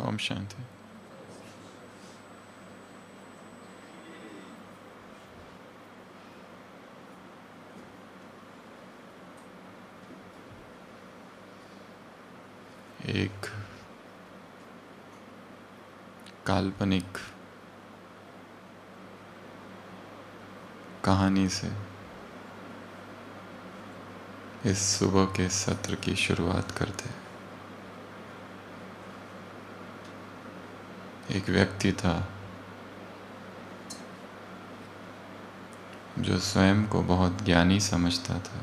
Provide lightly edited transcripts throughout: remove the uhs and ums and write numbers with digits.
ओम शांति। एक काल्पनिक कहानी से इस सुबह के सत्र की शुरुआत करते हैं। एक व्यक्ति था जो स्वयं को बहुत ज्ञानी समझता था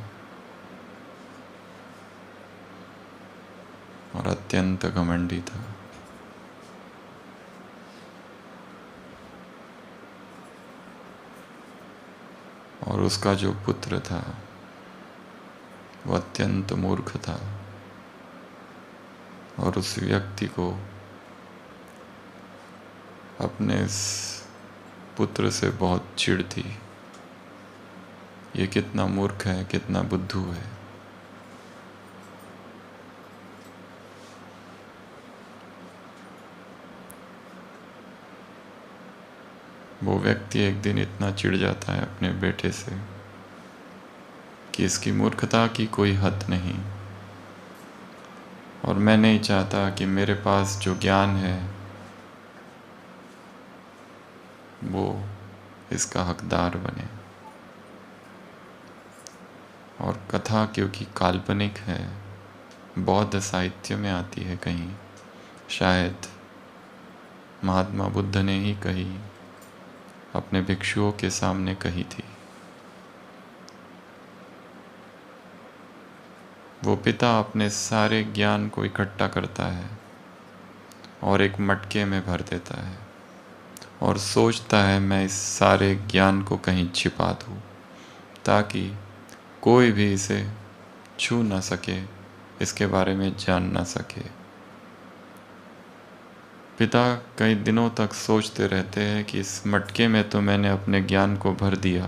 और अत्यंत घमंडी था। और उसका जो पुत्र था वो अत्यंत मूर्ख था और उस व्यक्ति को अपने इस पुत्र से बहुत चिढ़ थी। ये कितना मूर्ख है, कितना बुद्धू है। वो व्यक्ति एक दिन इतना चिढ़ जाता है अपने बेटे से कि इसकी मूर्खता की कोई हद नहीं, और मैं नहीं चाहता कि मेरे पास जो ज्ञान है वो इसका हकदार बने। और कथा क्योंकि काल्पनिक है, बौद्ध साहित्य में आती है, कहीं शायद महात्मा बुद्ध ने ही कही, अपने भिक्षुओं के सामने कही थी। वो पिता अपने सारे ज्ञान को इकट्ठा करता है और एक मटके में भर देता है और सोचता है मैं इस सारे ज्ञान को कहीं छिपा दूँ ताकि कोई भी इसे छू ना सके, इसके बारे में जान ना सके। पिता कई दिनों तक सोचते रहते हैं कि इस मटके में तो मैंने अपने ज्ञान को भर दिया,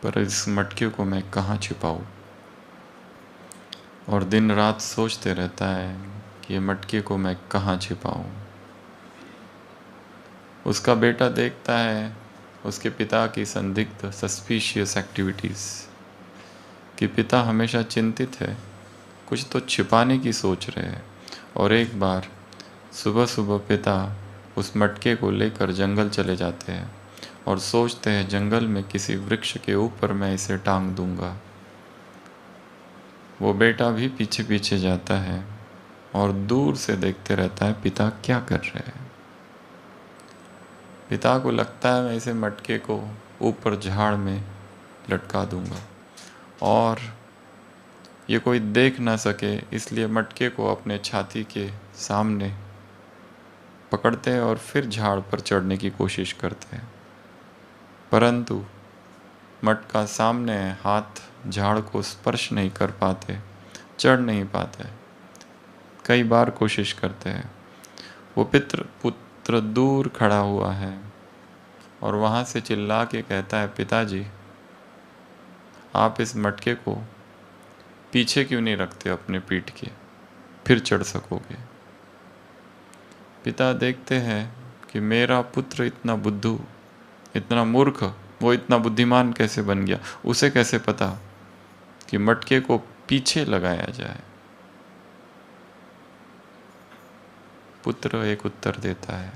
पर इस मटके को मैं कहाँ छिपाऊँ। और दिन रात सोचते रहता है कि ये मटके को मैं कहाँ छिपाऊँ। उसका बेटा देखता है उसके पिता की संदिग्ध सस्पिशियस एक्टिविटीज़ कि पिता हमेशा चिंतित है, कुछ तो छिपाने की सोच रहे हैं। और एक बार सुबह सुबह पिता उस मटके को लेकर जंगल चले जाते हैं और सोचते हैं जंगल में किसी वृक्ष के ऊपर मैं इसे टांग दूंगा। वो बेटा भी पीछे पीछे जाता है और दूर से देखते रहता है पिता क्या कर रहे हैं। पिता को लगता है मैं इसे मटके को ऊपर झाड़ में लटका दूंगा और ये कोई देख ना सके, इसलिए मटके को अपने छाती के सामने पकड़ते हैं और फिर झाड़ पर चढ़ने की कोशिश करते हैं। परंतु मटका सामने है, हाथ झाड़ को स्पर्श नहीं कर पाते, चढ़ नहीं पाते। कई बार कोशिश करते हैं। वो पुत्र दूर खड़ा हुआ है और वहाँ से चिल्ला के कहता है, पिताजी आप इस मटके को पीछे क्यों नहीं रखते अपने पीठ के, फिर चढ़ सकोगे। पिता देखते हैं कि मेरा पुत्र इतना बुद्धू, इतना मूर्ख, वो इतना बुद्धिमान कैसे बन गया। उसे कैसे पता कि मटके को पीछे लगाया जाए। पुत्र एक उत्तर देता है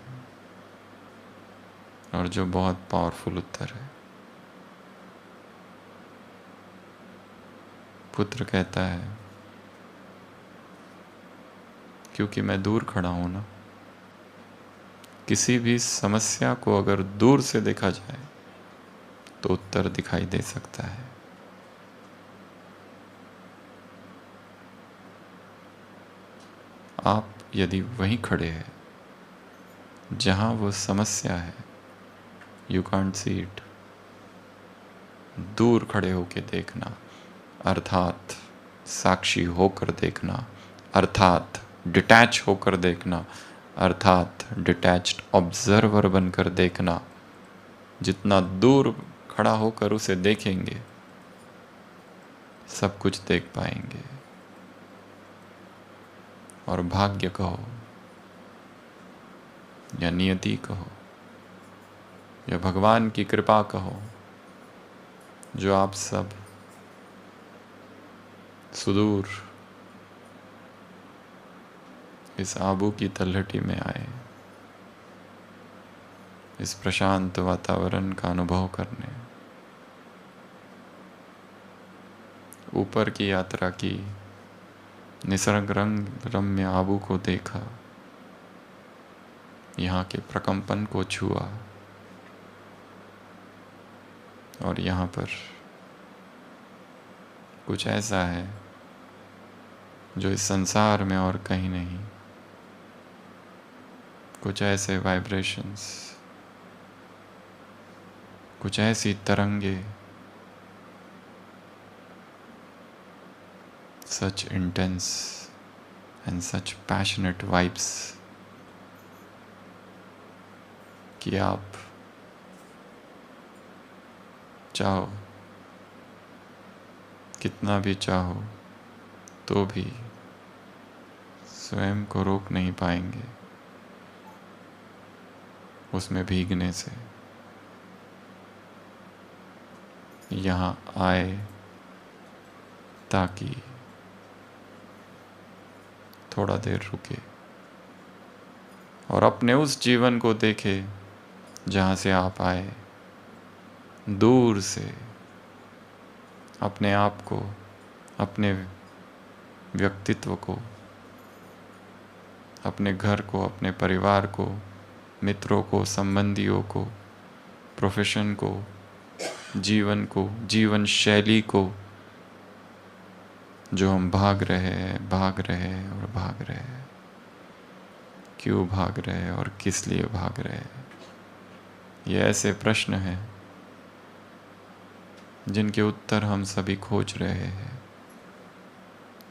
और जो बहुत पावरफुल उत्तर है। पुत्र कहता है क्योंकि मैं दूर खड़ा हूं ना, किसी भी समस्या को अगर दूर से देखा जाए तो उत्तर दिखाई दे सकता है। आप यदि वहीं खड़े हैं जहां वो समस्या है, यू कांट सी इट। दूर खड़े होके देखना अर्थात साक्षी होकर देखना, अर्थात डिटैच होकर देखना, अर्थात डिटैच्ड ऑब्जर्वर बनकर देखना। जितना दूर खड़ा होकर उसे देखेंगे सब कुछ देख पाएंगे। और भाग्य कहो या नियति कहो या भगवान की कृपा कहो, जो आप सब सुदूर इस आबू की तलहटी में आए, इस प्रशांत वातावरण का अनुभव करने, ऊपर की यात्रा की, निसर्ग रंग रम्य आबू को देखा, यहाँ के प्रकंपन को छुआ और यहाँ पर कुछ ऐसा है जो इस संसार में और कहीं नहीं, कुछ ऐसे वाइब्रेशंस, कुछ ऐसी तरंगे, such intense and such passionate vibes कि आप चाहो, कितना भी चाहो तो भी स्वयं को रोक नहीं पाएंगे उसमें भीगने से। यहाँ आए ताकि थोड़ा देर रुके और अपने उस जीवन को देखे जहाँ से आप आए, दूर से अपने आप को, अपने व्यक्तित्व को, अपने घर को, अपने परिवार को, मित्रों को, संबंधियों को, प्रोफेशन को, जीवन को, जीवन शैली को, जो हम भाग रहे हैं, भाग रहे हैं और भाग रहे हैं, क्यों भाग रहे हैं और किस लिए भाग रहे हैं, ये ऐसे प्रश्न हैं जिनके उत्तर हम सभी खोज रहे हैं।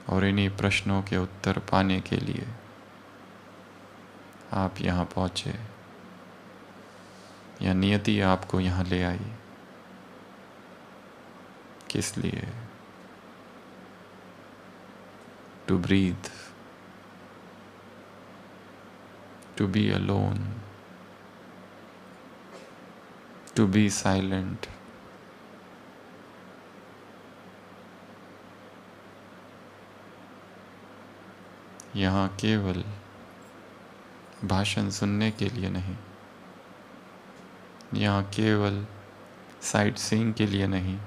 और इन्हीं प्रश्नों के उत्तर पाने के लिए आप यहाँ पहुँचे या नियति आपको यहाँ ले आई। किस लिए? To breathe, to be alone, to be silent, यहाँ केवल भाषण सुनने के लिए नहीं, यहाँ केवल साइट सीइंग के लिए नहीं,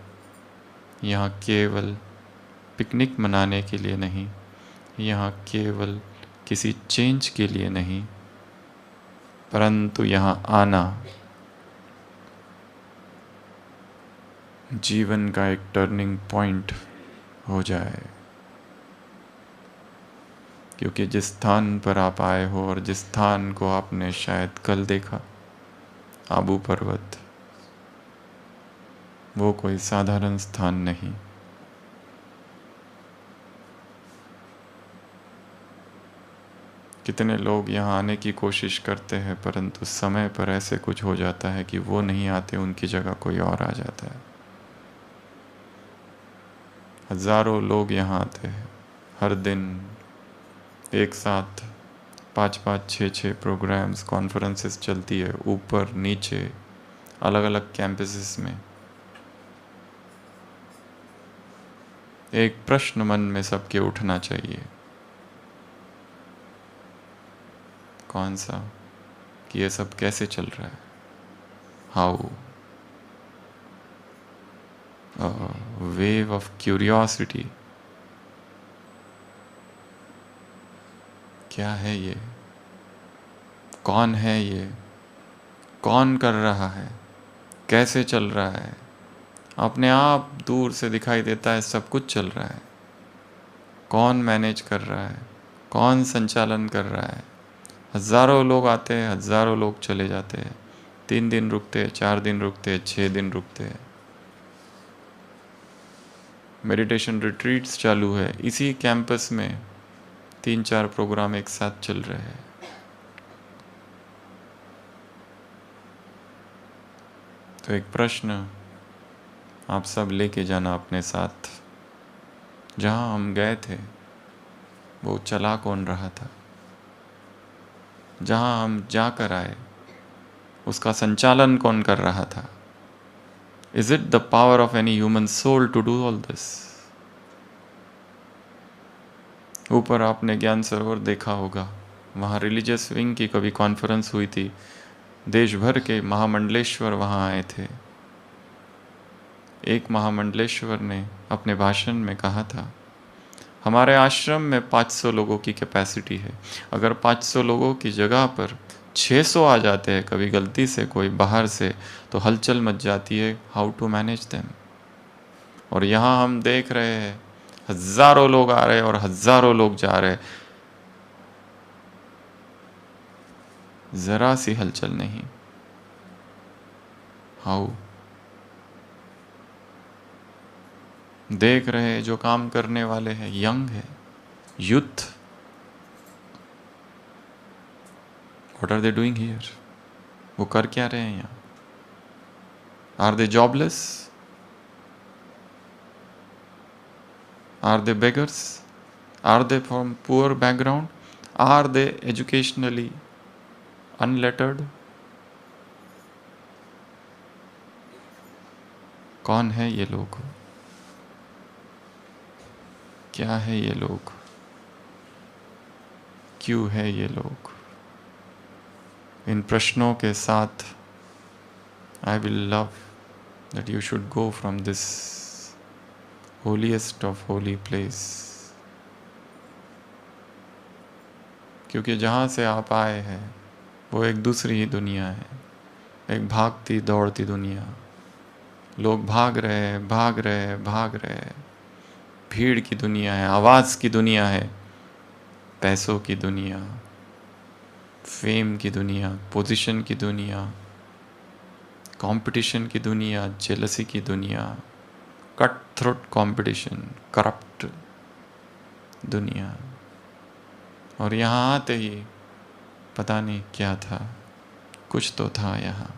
यहाँ केवल पिकनिक मनाने के लिए नहीं, यहाँ केवल किसी चेंज के लिए नहीं, परंतु यहाँ आना जीवन का एक टर्निंग पॉइंट हो जाए। क्योंकि जिस स्थान पर आप आए हो और जिस स्थान को आपने शायद कल देखा, आबू पर्वत, वो कोई साधारण स्थान नहीं। कितने लोग यहाँ आने की कोशिश करते हैं परंतु समय पर ऐसे कुछ हो जाता है कि वो नहीं आते, उनकी जगह कोई और आ जाता है। हजारों लोग यहाँ आते हैं हर दिन, एक साथ 5-5, 6-6 प्रोग्राम्स, कॉन्फ्रेंसेस चलती है, ऊपर नीचे अलग अलग कैंपसेस में। एक प्रश्न मन में सबके उठना चाहिए, कौन सा? कि ये सब कैसे चल रहा है? हाउ? वेव ऑफ क्यूरियोसिटी, क्या है ये? कौन है ये? कौन कर रहा है? कैसे चल रहा है? अपने आप दूर से दिखाई देता है सब कुछ चल रहा है। कौन मैनेज कर रहा है? कौन संचालन कर रहा है? हजारों लोग आते हैं, हजारों लोग चले जाते हैं, 3 दिन रुकते हैं, 4 दिन रुकते हैं, 6 दिन रुकते हैं। मेडिटेशन रिट्रीट्स चालू है, इसी कैंपस में 3-4 प्रोग्राम एक साथ चल रहे हैं। तो एक प्रश्न आप सब लेके जाना अपने साथ, जहाँ हम गए थे वो चला कौन रहा था? जहाँ हम जाकर आए उसका संचालन कौन कर रहा था? Is it the power of any human soul to do all this? ऊपर आपने ज्ञान सरोवर देखा होगा, वहाँ रिलीजियस विंग की कभी कॉन्फ्रेंस हुई थी, देश भर के महामंडलेश्वर वहाँ आए थे। एक महामंडलेश्वर ने अपने भाषण में कहा था, हमारे आश्रम में 500 लोगों की कैपेसिटी है, अगर 500 लोगों की जगह पर 600 आ जाते हैं कभी गलती से कोई बाहर से, तो हलचल मच जाती है, हाउ टू मैनेज देम। और यहाँ हम देख रहे हैं हजारों लोग आ रहे हैं और हजारों लोग जा रहे हैं, जरा सी हलचल नहीं। हाउ? देख रहे हैं जो काम करने वाले हैं यंग है, youth, what are they doing here? वो कर क्या रहे हैं यहाँ? Are they jobless? Are they beggars? Are they from poor background? Are they educationally unlettered? कौन है ये लोग? क्या है ये लोग? क्यों है ये लोग? इन प्रश्नों के साथ I will love that you should go from this holiest of holy place, क्योंकि जहाँ से आप आए हैं वो एक दूसरी ही दुनिया है, एक भागती दौड़ती दुनिया। लोग भाग रहे हैं, भाग रहे हैं, भाग रहे हैं। भीड़ की दुनिया है, आवाज़ की दुनिया है, पैसों की दुनिया, फेम की दुनिया, पोजीशन की दुनिया, कंपटीशन की दुनिया, जेलसी की दुनिया, कट थ्रोट कंपटीशन, करप्ट दुनिया। और यहाँ आते ही पता नहीं क्या था, कुछ तो था यहाँ।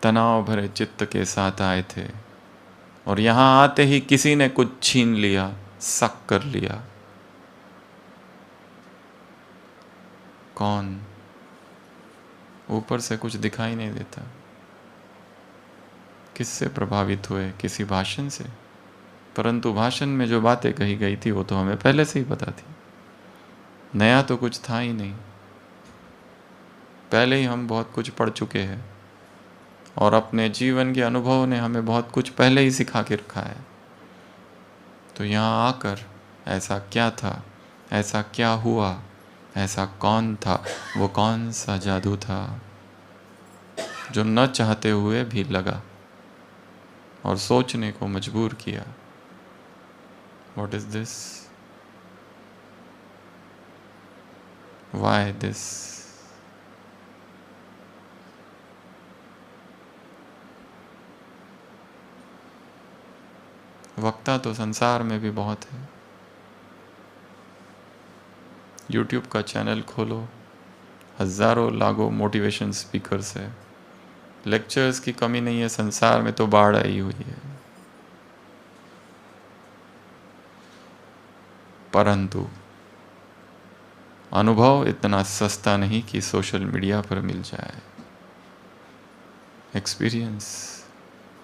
तनाव भरे चित्त के साथ आए थे और यहाँ आते ही किसी ने कुछ छीन लिया, सक कर लिया। कौन? ऊपर से कुछ दिखाई नहीं देता। किससे प्रभावित हुए? किसी भाषण से? परंतु भाषण में जो बातें कही गई थी वो तो हमें पहले से ही पता थी, नया तो कुछ था ही नहीं। पहले ही हम बहुत कुछ पढ़ चुके हैं और अपने जीवन के अनुभव ने हमें बहुत कुछ पहले ही सिखा के रखा है। तो यहाँ आकर ऐसा क्या था, ऐसा क्या हुआ, ऐसा कौन था, वो कौन सा जादू था जो न चाहते हुए भी लगा और सोचने को मजबूर किया? What is this? Why this? वक्ता तो संसार में भी बहुत है। YouTube का चैनल खोलो, हजारों लाखों मोटिवेशन स्पीकर्स है, लेक्चर्स की कमी नहीं है, संसार में तो बाढ़ आई हुई है। परंतु अनुभव इतना सस्ता नहीं कि सोशल मीडिया पर मिल जाए। Experience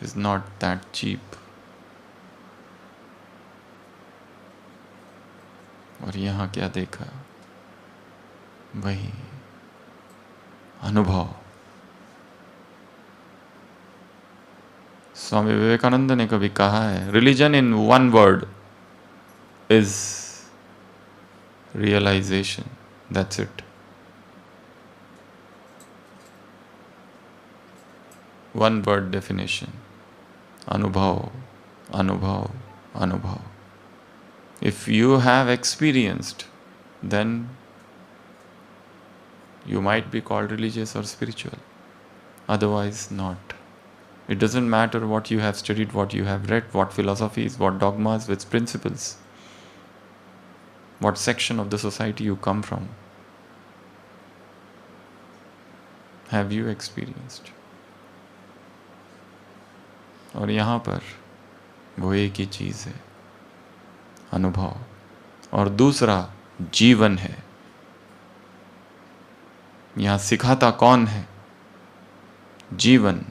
is not that cheap. और यहाँ क्या देखा? वही अनुभव। स्वामी विवेकानंद ने कभी कहा है, religion in one word is realisation, that's it. One word definition, अनुभव, अनुभव, अनुभव। If you have experienced, then you might be called religious or spiritual. Otherwise, not. It doesn't matter what you have studied, what you have read, what philosophies, what dogmas, which principles, what section of the society you come from. Have you experienced? और यहाँ पर वो एक ही चीज़ है, अनुभव, और दूसरा जीवन है। यहाँ सिखाता कौन है? जीवन।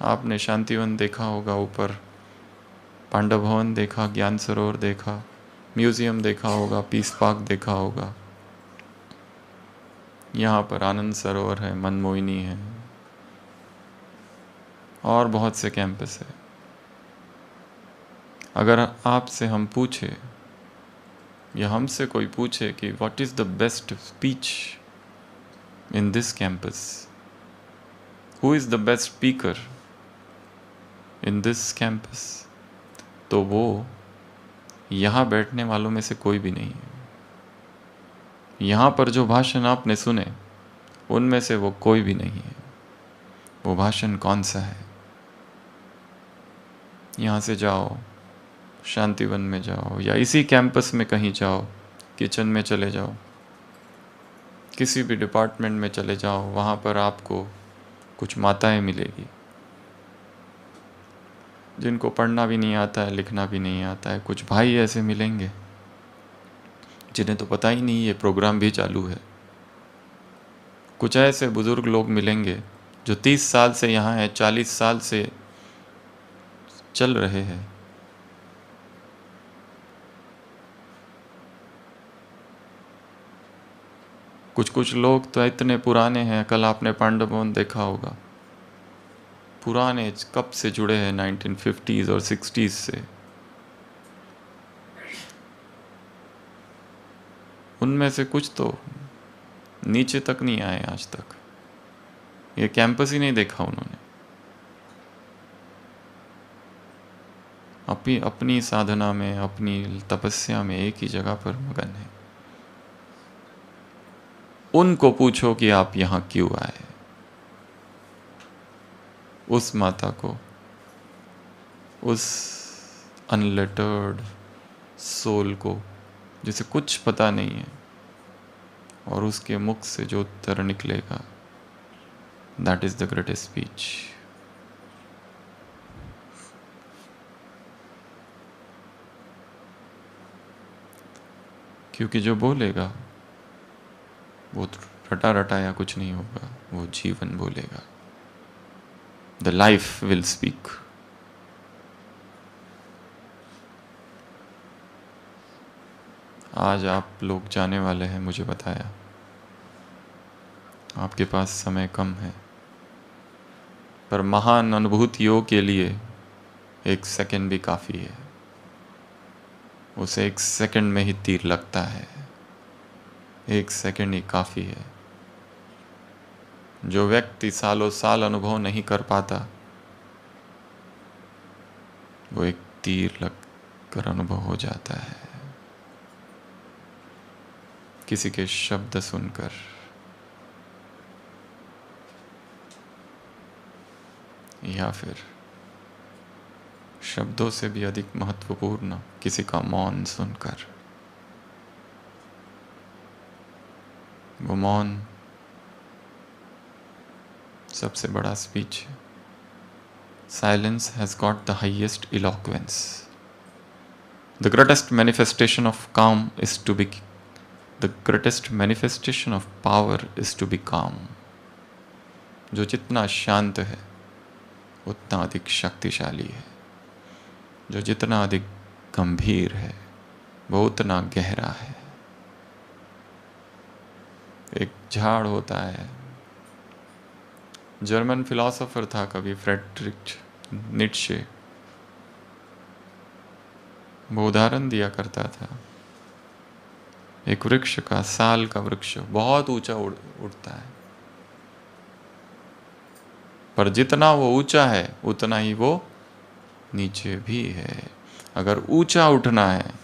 आपने शांतिवन देखा होगा, ऊपर पांडव भवन देखा, ज्ञान सरोवर देखा, म्यूजियम देखा होगा, पीस पार्क देखा होगा। यहाँ पर आनंद सरोवर है, मनमोहिनी है, और बहुत से कैंपस है। अगर आपसे हम पूछे या हमसे कोई पूछे कि what is the best speech in this campus, who is the best speaker in this campus, तो वो यहाँ बैठने वालों में से कोई भी नहीं है। यहाँ पर जो भाषण आपने सुने उनमें से वो कोई भी नहीं है। वो भाषण कौन सा है? यहाँ से जाओ, शांतिवन में जाओ, या इसी कैंपस में कहीं जाओ, किचन में चले जाओ, किसी भी डिपार्टमेंट में चले जाओ, वहाँ पर आपको कुछ माताएं मिलेगी जिनको पढ़ना भी नहीं आता है, लिखना भी नहीं आता है। कुछ भाई ऐसे मिलेंगे जिन्हें तो पता ही नहीं ये प्रोग्राम भी चालू है। कुछ ऐसे बुज़ुर्ग लोग मिलेंगे जो 30 साल से यहाँ हैं, 40 साल से चल रहे हैं। कुछ कुछ लोग तो इतने पुराने हैं, कल आपने पांडव भवन देखा होगा, पुराने कब से जुड़े हैं, 1950s और 60s से। उनमें से कुछ तो नीचे तक नहीं आए आज तक, ये कैंपस ही नहीं देखा उन्होंने। अपनी साधना में, अपनी तपस्या में एक ही जगह पर मगन है। उनको पूछो कि आप यहाँ क्यों आए। उस माता को, उस अनलेटर्ड सोल को जिसे कुछ पता नहीं है, और उसके मुख से जो उत्तर निकलेगा, that is the greatest speech. क्योंकि जो बोलेगा वो रटा रटाया कुछ नहीं होगा, वो जीवन बोलेगा। The life will speak. आज आप लोग जाने वाले हैं, मुझे बताया। आपके पास समय कम है, पर महान अनुभूतियों के लिए 1 सेकंड भी काफ़ी है। उसे 1 सेकंड में ही तीर लगता है, 1 सेकंड ही काफ़ी है। जो व्यक्ति सालों साल अनुभव नहीं कर पाता, वो एक तीर लग कर अनुभव हो जाता है, किसी के शब्द सुनकर। या फिर शब्दों से भी अधिक महत्वपूर्ण किसी का मौन सुनकर। वो मौन सबसे बड़ा स्पीच है। Silence has got the highest eloquence. The greatest manifestation of calm is to be, the greatest manifestation of power is to be calm. जो जितना शांत है उतना अधिक शक्तिशाली है, जो जितना अधिक गंभीर है वो उतना गहरा है। एक झाड़ होता है, जर्मन फिलॉसफर था कभी, फ्रेडरिक नीत्शे। वो उदाहरण दिया करता था एक वृक्ष का, साल का वृक्ष बहुत ऊंचा उड़ता है, पर जितना वो ऊंचा है उतना ही वो नीचे भी है। अगर ऊंचा उठना है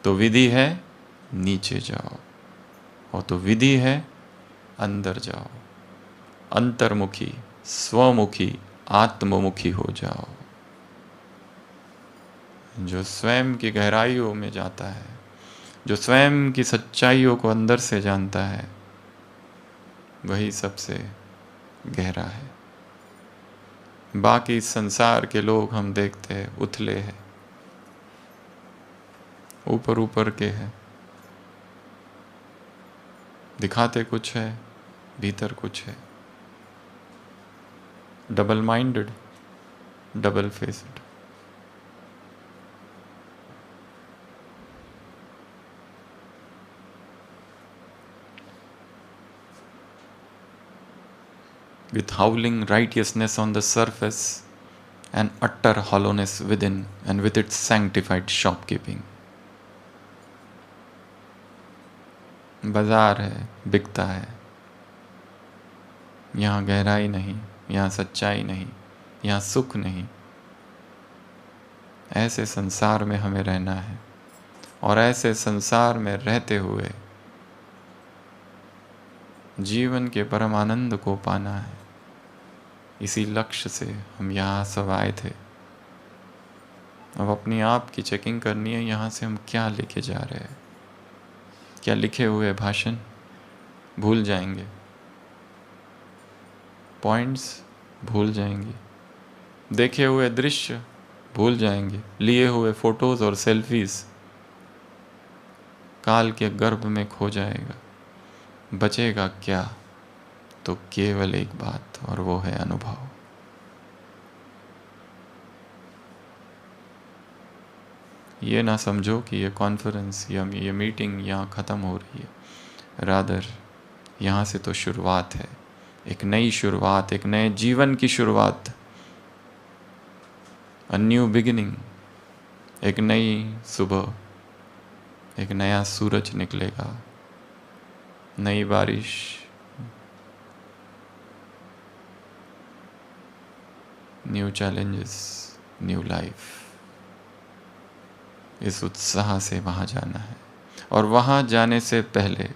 तो विधि है नीचे जाओ, और तो विधि है अंदर जाओ, अंतर्मुखी, स्वमुखी, आत्ममुखी हो जाओ। जो स्वयं की गहराइयों में जाता है, जो स्वयं की सच्चाइयों को अंदर से जानता है, वही सबसे गहरा है। बाकी संसार के लोग हम देखते हैं उथले हैं, ऊपर ऊपर के हैं, दिखाते कुछ है, भीतर कुछ है। Double minded, double faced. With howling righteousness on the surface and utter hollowness within, and with its sanctified shopkeeping. बाजार है, बिकता है, यहाँ गहराई नहीं, यहाँ सच्चाई नहीं, यहाँ सुख नहीं। ऐसे संसार में हमें रहना है, और ऐसे संसार में रहते हुए जीवन के परम आनंद को पाना है। इसी लक्ष्य से हम यहाँ सब आए थे। अब अपनी आप की चेकिंग करनी है, यहाँ से हम क्या लेके जा रहे हैं। क्या लिखे हुए भाषण भूल जाएंगे, पॉइंट्स भूल जाएंगे, देखे हुए दृश्य भूल जाएंगे, लिए हुए फोटोज और सेल्फीज काल के गर्भ में खो जाएगा। बचेगा क्या? तो केवल एक बात, और वो है अनुभव। ये ना समझो कि ये कॉन्फ्रेंस या ये मीटिंग यहाँ ख़त्म हो रही है। रादर यहाँ से तो शुरुआत है, एक नई शुरुआत, एक नए जीवन की शुरुआत। अ न्यू बिगिनिंग, एक नई सुबह, एक नया सूरज निकलेगा, नई बारिश, न्यू चैलेंजेस, न्यू लाइफ। इस उत्साह से वहाँ जाना है, और वहाँ जाने से पहले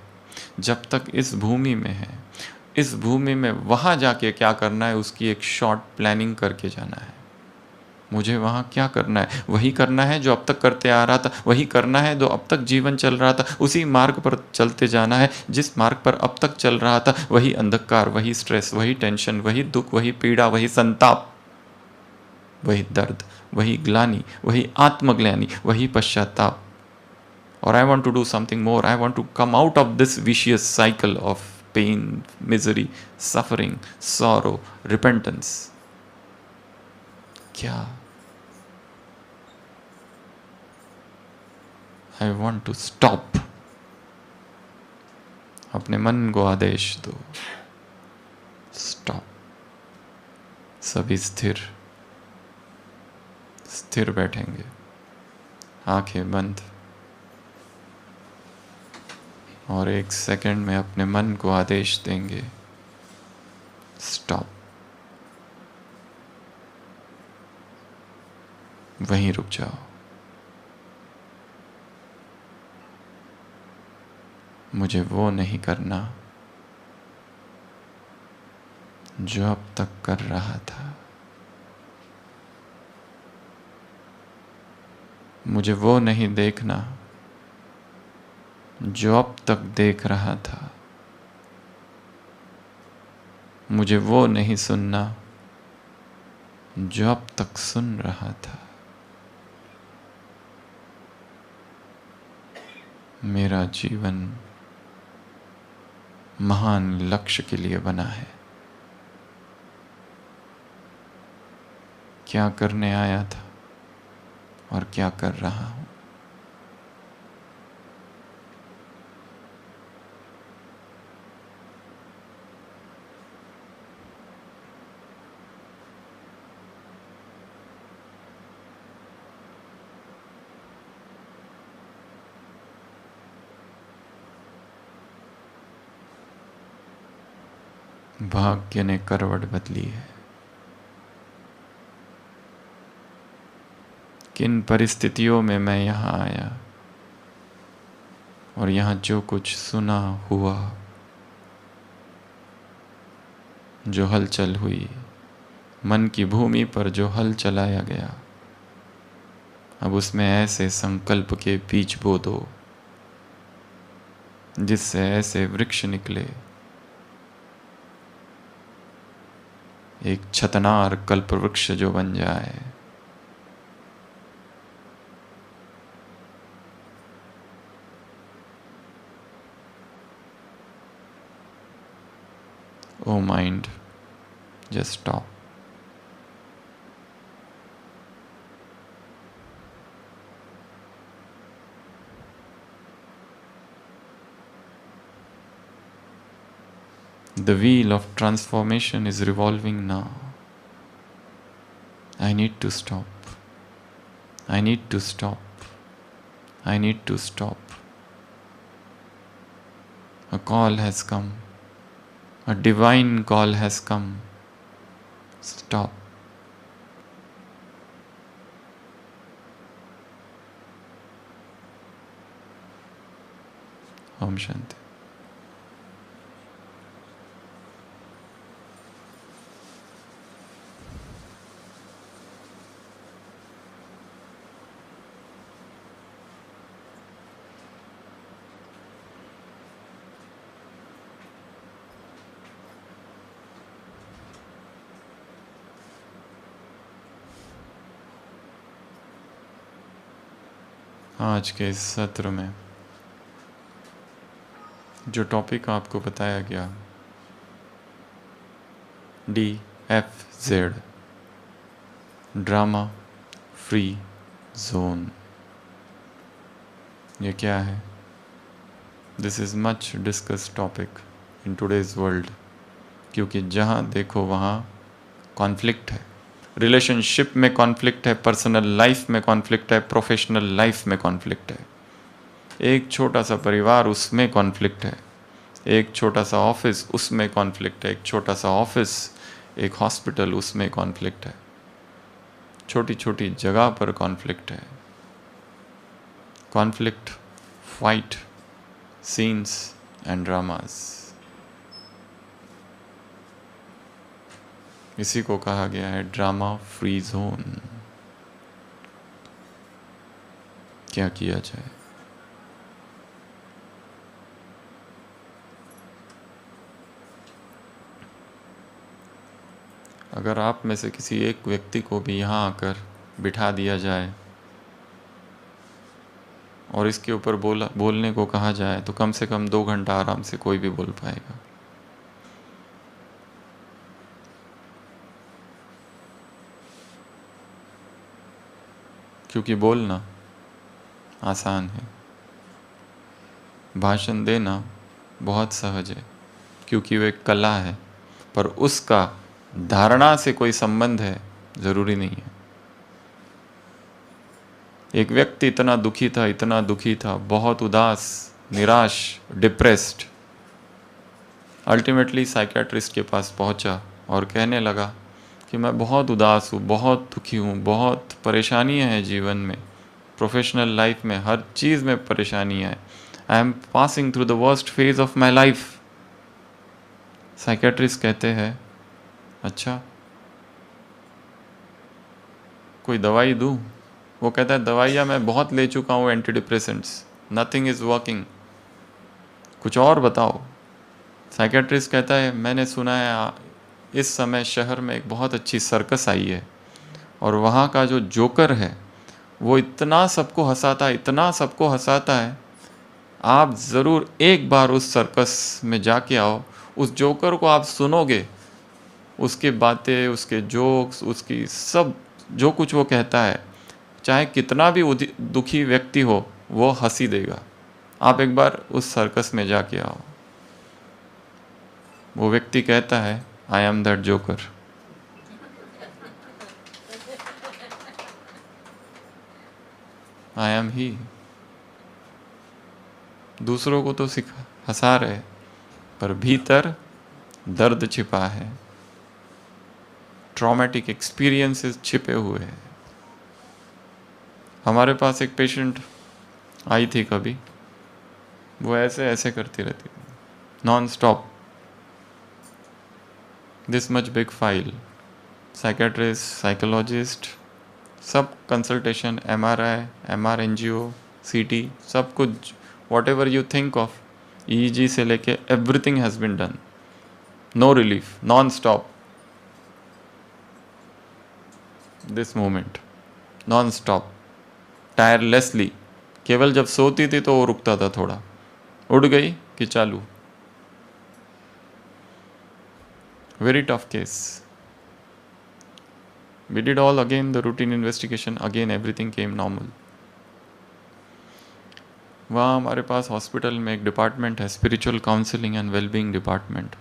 जब तक इस भूमि में है, इस भूमि में वहाँ जाके क्या करना है उसकी एक शॉर्ट प्लानिंग करके जाना है। मुझे वहाँ क्या करना है? वही करना है जो अब तक करते आ रहा था, वही करना है जो अब तक जीवन चल रहा था, उसी मार्ग पर चलते जाना है जिस मार्ग पर अब तक चल रहा था। वही अंधकार, वही स्ट्रेस, वही टेंशन, वही दुख, वही पीड़ा, वही संताप, वही दर्द, वही ग्लानि, वही आत्मग्लानि, वही पश्चाताप। और I want to do something more. I want to come out of this vicious cycle of pain, misery, suffering, sorrow, repentance. क्या? I want to stop. अपने मन को आदेश दो, स्टॉप। सभी स्थिर स्थिर बैठेंगे, आंखें बंद, और 1 सेकंड में अपने मन को आदेश देंगे, स्टॉप। वहीं रुक जाओ। मुझे वो नहीं करना जो अब तक कर रहा था। मुझे वो नहीं देखना जो अब तक देख रहा था। मुझे वो नहीं सुनना जो अब तक सुन रहा था। मेरा जीवन महान लक्ष्य के लिए बना है। क्या करने आया था और क्या कर रहा हूं? भाग्य ने करवट बदली है। किन परिस्थितियों में मैं यहाँ आया, और यहाँ जो कुछ सुना हुआ, जो हलचल हुई, मन की भूमि पर जो हल चलाया गया, अब उसमें ऐसे संकल्प के बीज बो दो जिससे ऐसे वृक्ष निकले, एक छतनार कल्प वृक्ष जो बन जाए। Oh mind, just stop. The wheel of transformation is revolving now. I need to stop. I need to stop. I need to stop. A call has come. A divine call has come. Stop. Om Shanti. आज के इस सत्र में जो topic आपको बताया गया, DFZ, drama free zone, ये क्या है? This is much discuss topic in today's world, क्योंकि जहाँ देखो वहाँ कॉन्फ्लिक्ट है। रिलेशनशिप में कॉन्फ्लिक्ट है, पर्सनल लाइफ में कॉन्फ्लिक्ट है, प्रोफेशनल लाइफ में कॉन्फ्लिक्ट है। एक छोटा सा परिवार, उसमें कॉन्फ्लिक्ट है। एक छोटा सा ऑफिस, उसमें कॉन्फ्लिक्ट है। एक छोटा सा ऑफिस, एक हॉस्पिटल, उसमें कॉन्फ्लिक्ट है। छोटी छोटी जगह पर कॉन्फ्लिक्ट है। Conflict, fight, scenes and dramas, इसी को कहा गया है ड्रामा फ्री जोन। क्या किया जाए? अगर आप में से किसी एक व्यक्ति को भी यहाँ आकर बिठा दिया जाए और इसके ऊपर बोलने को कहा जाए तो कम से कम 2 घंटा आराम से कोई भी बोल पाएगा। क्योंकि बोलना आसान है, भाषण देना बहुत सहज है, क्योंकि वो एक कला है, पर उसका धारणा से कोई संबंध है ज़रूरी नहीं है। एक व्यक्ति इतना दुखी था, बहुत उदास, निराश, डिप्रेस्ड, अल्टीमेटली साइकियाट्रिस्ट के पास पहुंचा और कहने लगा कि मैं बहुत उदास हूँ, बहुत दुखी हूँ, बहुत परेशानियाँ हैं जीवन में, प्रोफेशनल लाइफ में, हर चीज़ में परेशानियाँ हैं। I am passing through the worst phase of my life. Psychiatrist कहते हैं, अच्छा कोई दवाई दूँ? वो कहता है दवाइयाँ मैं बहुत ले चुका हूँ, anti depressants, nothing is working, कुछ और बताओ। साइकियाट्रिस्ट कहता है मैंने सुना है इस समय शहर में एक बहुत अच्छी सर्कस आई है और वहाँ का जो जोकर है वो इतना सबको हंसाता है, इतना सबको हंसाता है, आप ज़रूर एक बार उस सर्कस में जाके आओ। उस जोकर को आप सुनोगे, उसकी बातें, उसके जोक्स, उसकी सब जो कुछ वो कहता है, चाहे कितना भी दुखी व्यक्ति हो वो हंसी देगा। आप एक बार उस सर्कस में जाके आओ। वो व्यक्ति कहता है I am that joker. I am he. दूसरों को तो हंसा रहे, पर भीतर दर्द छिपा है, ट्रॉमेटिक एक्सपीरियंसेस छिपे हुए हैं। हमारे पास एक पेशेंट आई थी कभी, वो ऐसे ऐसे करती रहती non stop, this much big file, psychiatrist, psychologist, सब कंसल्टेशन, MRI, MRNGO, CT, सब कुछ, whatever you think of, EEG से लेके everything has been done, no relief, non stop, this moment, non stop, tirelessly. केवल जब सोती थी तो वो रुकता था थोड़ा, उठ गई कि चालू। Very tough case. We did all again the routine investigation, again everything came normal. वहाँ हमारे पास हॉस्पिटल में एक डिपार्टमेंट है, spiritual counselling and wellbeing department.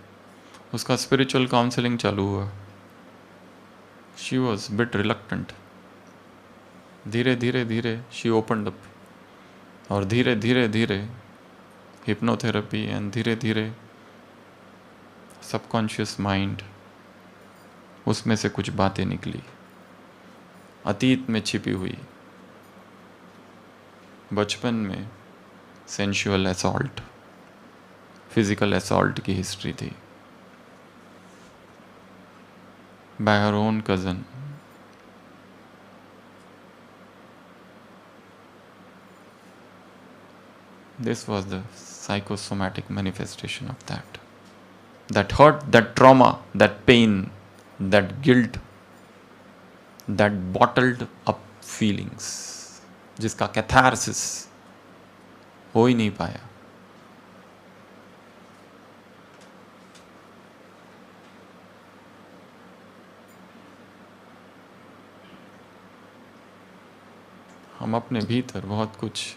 उसका स्पिरिचुअल काउंसलिंग चालू हुआ. She was bit reluctant. धीरे धीरे धीरे शी ओपनड अप, और धीरे धीरे धीरे हिप्नोथेरेपी एंड धीरे धीरे सबकॉन्शियस माइंड, उसमें से कुछ बातें निकली अतीत में छिपी हुई. बचपन में सेंशुअल असॉल्ट, फिजिकल असॉल्ट की हिस्ट्री थी bye her own cousin. This was the psychosomatic manifestation of that. That hurt, that trauma, that pain, that guilt, that bottled up feelings, जिसका कैथारसिस हो ही नहीं पाया. हम अपने भीतर बहुत कुछ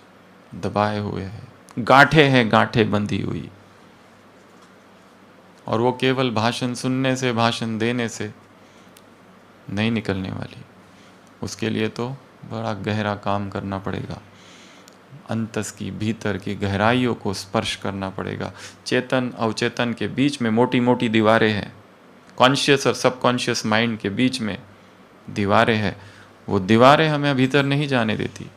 दबाए हुए हैं, गांठें बंधी हुई, और वो केवल भाषण सुनने से, भाषण देने से नहीं निकलने वाली. उसके लिए तो बड़ा गहरा काम करना पड़ेगा. अंतस की, भीतर की गहराइयों को स्पर्श करना पड़ेगा. चेतन अवचेतन के बीच में मोटी मोटी दीवारें हैं, कॉन्शियस और सबकॉन्शियस माइंड के बीच में दीवारें हैं. वो दीवारें हमें भीतर नहीं जाने देती,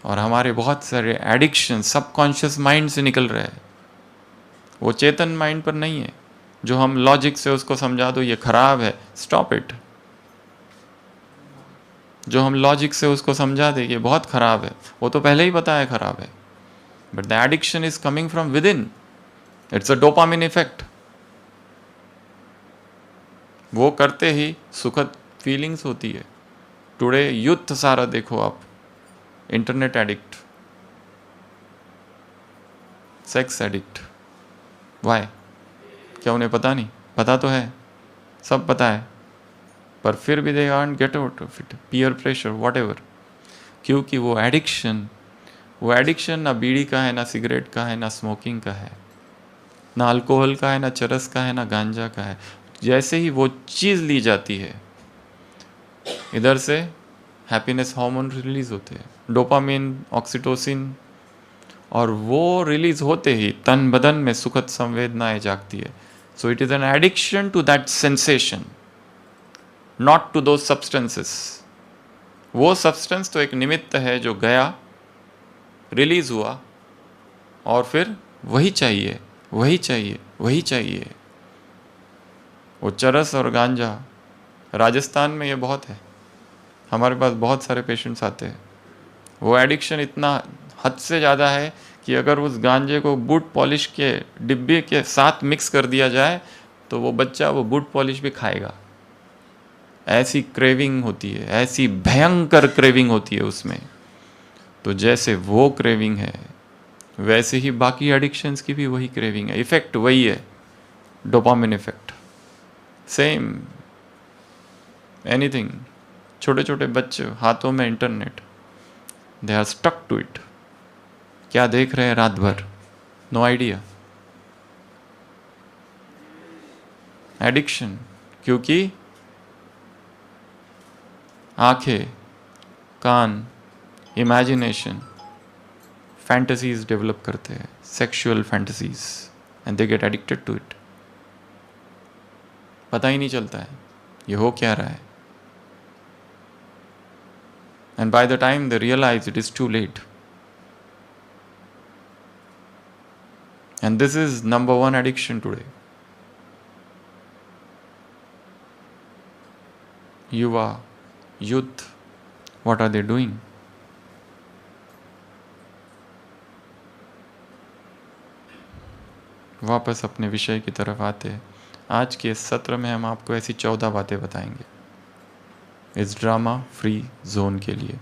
और हमारे बहुत सारे एडिक्शन सबकॉन्शियस माइंड से निकल रहे हैं. वो चेतन माइंड पर नहीं है, जो हम लॉजिक से उसको समझा दो ये खराब है, स्टॉप इट. जो हम लॉजिक से उसको समझा दे ये बहुत खराब है, वो तो पहले ही पता है खराब है. But the addiction is coming from with in. It's a dopamine effect. वो करते ही सुखद फीलिंग्स होती है. टुडे यूथ सारा देखो आप, internet addict, sex addict. Why? क्या उन्हें पता नहीं? पता तो है, सब पता है, पर फिर भी they can't get out of it. Peer pressure, what ever. क्योंकि वो एडिक्शन ना बीड़ी का है, ना सिगरेट का है, ना स्मोकिंग का है, ना अल्कोहल का है, ना चरस का है, ना गांजा का है. जैसे ही वो चीज़ ली जाती है, इधर से हैप्पीनेस हार्मोन रिलीज होते हैं, डोपामिन, ऑक्सीटोसिन, और वो रिलीज होते ही तन बदन में सुखद संवेदनाएं जागती है. So it is an addiction to that sensation, not to those substances. वो सब्सटेंस तो एक निमित्त है जो गया, रिलीज हुआ, और फिर वही चाहिए, वही चाहिए, वही चाहिए. वो चरस और गांजा, राजस्थान में ये बहुत है, हमारे पास बहुत सारे पेशेंट्स आते हैं. वो एडिक्शन इतना हद से ज़्यादा है कि अगर उस गांजे को बूट पॉलिश के डिब्बे के साथ मिक्स कर दिया जाए तो वो बच्चा वो बूट पॉलिश भी खाएगा. ऐसी क्रेविंग होती है, ऐसी भयंकर क्रेविंग होती है उसमें. तो जैसे वो क्रेविंग है, वैसे ही बाकी एडिक्शंस की भी वही क्रेविंग है. इफेक्ट वही है, डोपामिन इफेक्ट. Same anything. छोटे छोटे बच्चे हाथों में internet, they are stuck to it. क्या देख रहे हैं रात भर? No idea. एडिक्शन. क्योंकि आंखें, कान, इमेजिनेशन, फैंटेसीज डेवलप करते हैं, sexual fantasies, and they get addicted to it. पता ही नहीं चलता है ये हो क्या रहा है. And by the time they realize, it is too late. And this is number one addiction today. Yuva, youth, what are they doing? वापस अपने विषय की तरफ आते हैं. आज के सत्र में हम आपको ऐसी 14 बातें बताएंगे इस ड्रामा फ्री जोन के लिए.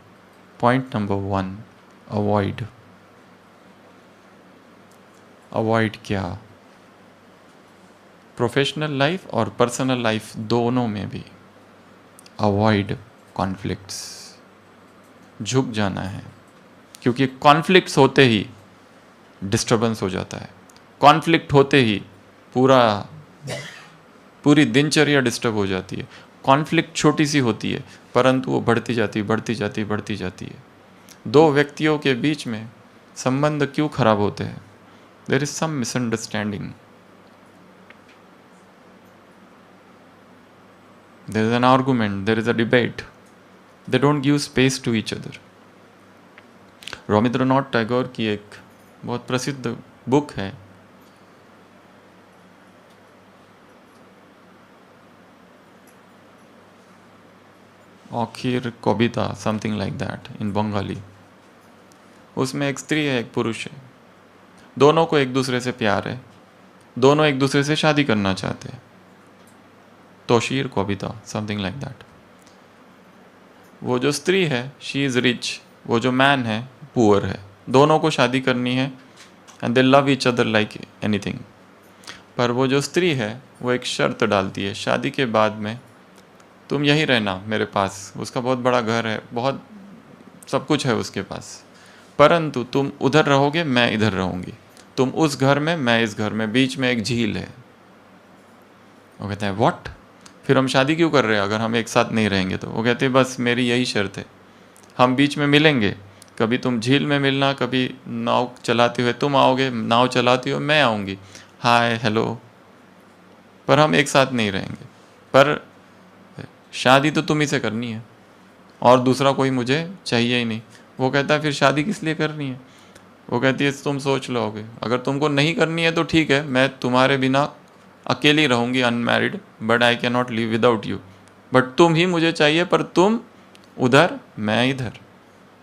Point number 1, avoid. अवॉइड क्या? प्रोफेशनल लाइफ और पर्सनल लाइफ दोनों में भी अवॉइड कॉन्फ्लिक्ट्स, झुक जाना है, क्योंकि कॉन्फ्लिक्ट्स होते ही डिस्टरबेंस हो जाता है। कॉन्फ्लिक्ट होते ही पूरी दिनचर्या डिस्टर्ब हो जाती है। कॉन्फ्लिक्ट छोटी सी होती है परंतु वो बढ़ती जाती है। दो व्यक्तियों के बीच में संबंध क्यों खराब होते हैं? There is some misunderstanding, there is an argument, there is a debate, they don't give space to each other. Rabindranath Tagore की एक बहुत प्रसिद्ध बुक है, आखिर कविता, something like that in Bengali. उसमें एक स्त्री है, एक पुरुष है, दोनों को एक दूसरे से प्यार है, दोनों एक दूसरे से शादी करना चाहते हैं। तोशीर कविता, समथिंग लाइक दैट। वो जो स्त्री है शी इज़ रिच, वो जो मैन है पुअर है। दोनों को शादी करनी है and they love each other like anything. पर वो जो स्त्री है वो एक शर्त डालती है, शादी के बाद में तुम यहीं रहना मेरे पास। उसका बहुत बड़ा घर है, बहुत सब कुछ है उसके पास, परंतु तुम उधर रहोगे, मैं इधर रहूँगी। तुम उस घर में, मैं इस घर में, बीच में एक झील है। वो कहते हैं व्हाट, फिर हम शादी क्यों कर रहे हैं अगर हम एक साथ नहीं रहेंगे तो? वो कहते हैं बस मेरी यही शर्त है, हम बीच में मिलेंगे, कभी तुम झील में मिलना, कभी नाव चलाते हुए तुम आओगे, नाव चलाती हुए मैं आऊँगी, हाय हेलो, पर हम एक साथ नहीं रहेंगे। पर शादी तो तुम ही से करनी है और दूसरा कोई मुझे चाहिए ही नहीं। वो कहता है फिर शादी किस लिए करनी है? वो कहती है तुम सोच लोगे, अगर तुमको नहीं करनी है तो ठीक है, मैं तुम्हारे बिना अकेली रहूँगी unmarried, but I can not live without you. But तुम ही मुझे चाहिए, पर तुम उधर मैं इधर।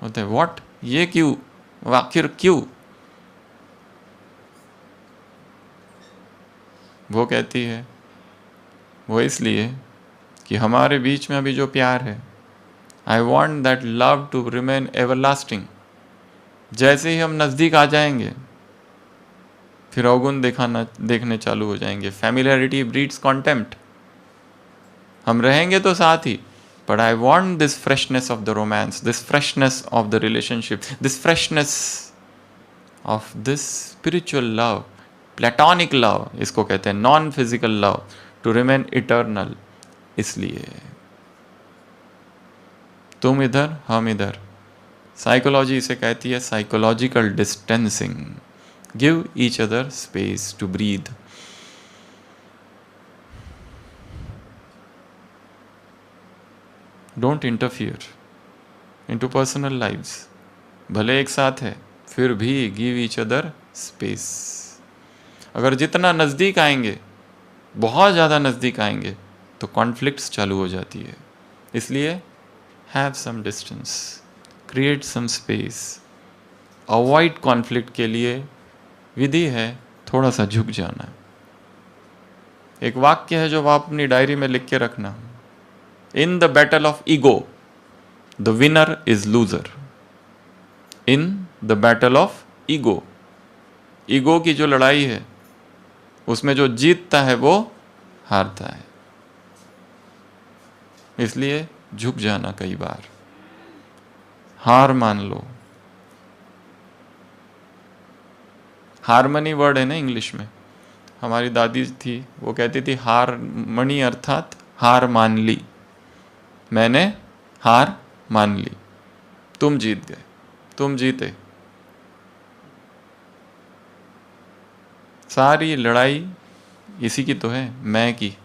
होते व्हाट, ये क्यों, आखिर क्यों? वो कहती है वो इसलिए कि हमारे बीच में अभी जो प्यार है, I want that love to remain everlasting. जैसे ही हम नज़दीक आ जाएंगे फिर अवगुण देखने चालू हो जाएंगे। Familiarity breeds contempt. हम रहेंगे तो साथ ही, but I want this freshness of the romance, this freshness of the relationship, this freshness of this spiritual love, platonic love इसको कहते हैं, non physical love, to remain eternal. इसलिए तुम इधर, हम इधर। साइकोलॉजी इसे कहती है psychological distancing. Give each other space to breathe. Don't interfere into personal lives. भले एक साथ है फिर भी गिव ईच अदर स्पेस। अगर जितना नज़दीक आएंगे, बहुत ज़्यादा नज़दीक आएंगे, तो कॉन्फ्लिक्ट्स चालू हो जाती है। इसलिए have some distance, create some space. Avoid conflict के लिए विधि है थोड़ा सा झुक जाना। एक वाक्य है जो आप अपनी डायरी में लिख के रखना, in the battle of ego the winner is loser. In the battle of ego, ego की जो लड़ाई है उसमें जो जीतता है वो हारता है। इसलिए झुक जाना, कई बार हार मान लो। हारमनी वर्ड है ना इंग्लिश में, हमारी दादी थी वो कहती थी हारमनी अर्थात हार मान ली। मैंने हार मान ली, तुम जीत गए, तुम जीते। सारी लड़ाई इसी की तो है, मैं की।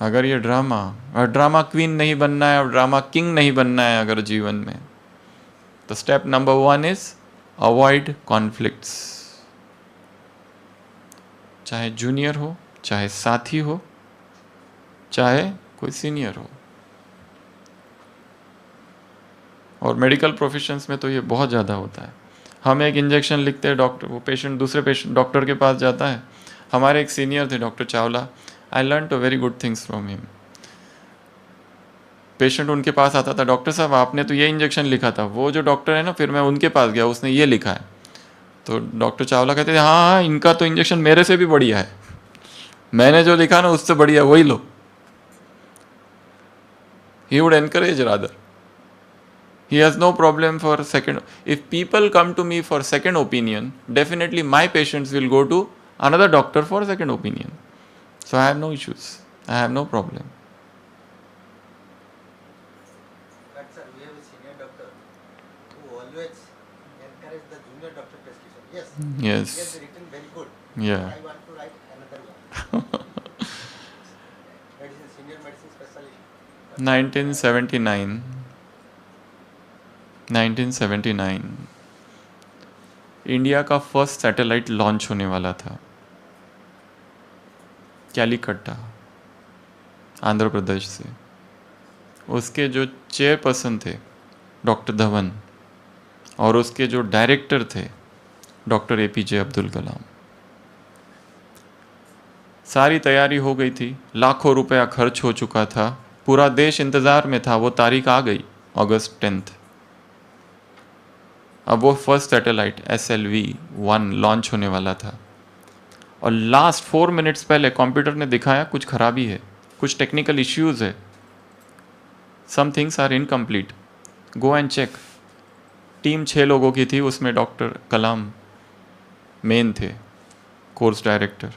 अगर ये ड्रामा, और ड्रामा क्वीन नहीं बनना है और ड्रामा किंग नहीं बनना है अगर जीवन में, तो step number 1 is avoid conflicts. चाहे जूनियर हो, चाहे साथी हो, चाहे कोई सीनियर हो। और मेडिकल प्रोफेशंस में तो ये बहुत ज़्यादा होता है। हम एक इंजेक्शन लिखते हैं, डॉक्टर, वो पेशेंट दूसरे पेशेंट डॉक्टर के पास जाता है। हमारे एक सीनियर थे doctor Chawla, I learn two very good things from him. Patient उनके पास आता था, डॉक्टर साहब आपने तो ये इंजेक्शन लिखा था। वो जो डॉक्टर है ना, फिर मैं उनके पास गया, उसने ये लिखा है। तो डॉक्टर चावला कहते थे, हाँ हाँ इनका तो इंजेक्शन मेरे से भी बढ़िया है, मैंने जो लिखा ना उससे बढ़िया वही लो. He would encourage rather. He has no problem for second. If people come to me for second opinion, definitely my patients will go to another doctor for second opinion. So I have no issues. I have no problem. But sir, we have a senior doctor who always encourage the junior doctor prescription. Yes. Yes. He has written very good. Yeah. I want to write another one. Medicine, senior medicine specialist. 1979. 1979 India का first satellite launch होने वाला था. कैलिकट्टा, आंध्र प्रदेश से. उसके जो chairperson थे doctor Dhawan, और उसके जो डायरेक्टर थे डॉक्टर एपीजे अब्दुल कलाम. सारी तैयारी हो गई थी, लाखों रुपया खर्च हो चुका था, पूरा देश इंतज़ार में था. वो तारीख आ गई, अगस्त 10. अब वो फर्स्ट सैटेलाइट SLV-1 लॉन्च होने वाला था. और लास्ट 4 मिनट्स पहले कंप्यूटर ने दिखाया कुछ खराबी है, कुछ टेक्निकल इश्यूज है, some things are incomplete, go and check. Team 6 लोगों की थी, उसमें डॉक्टर कलाम मेन थे, कोर्स डायरेक्टर.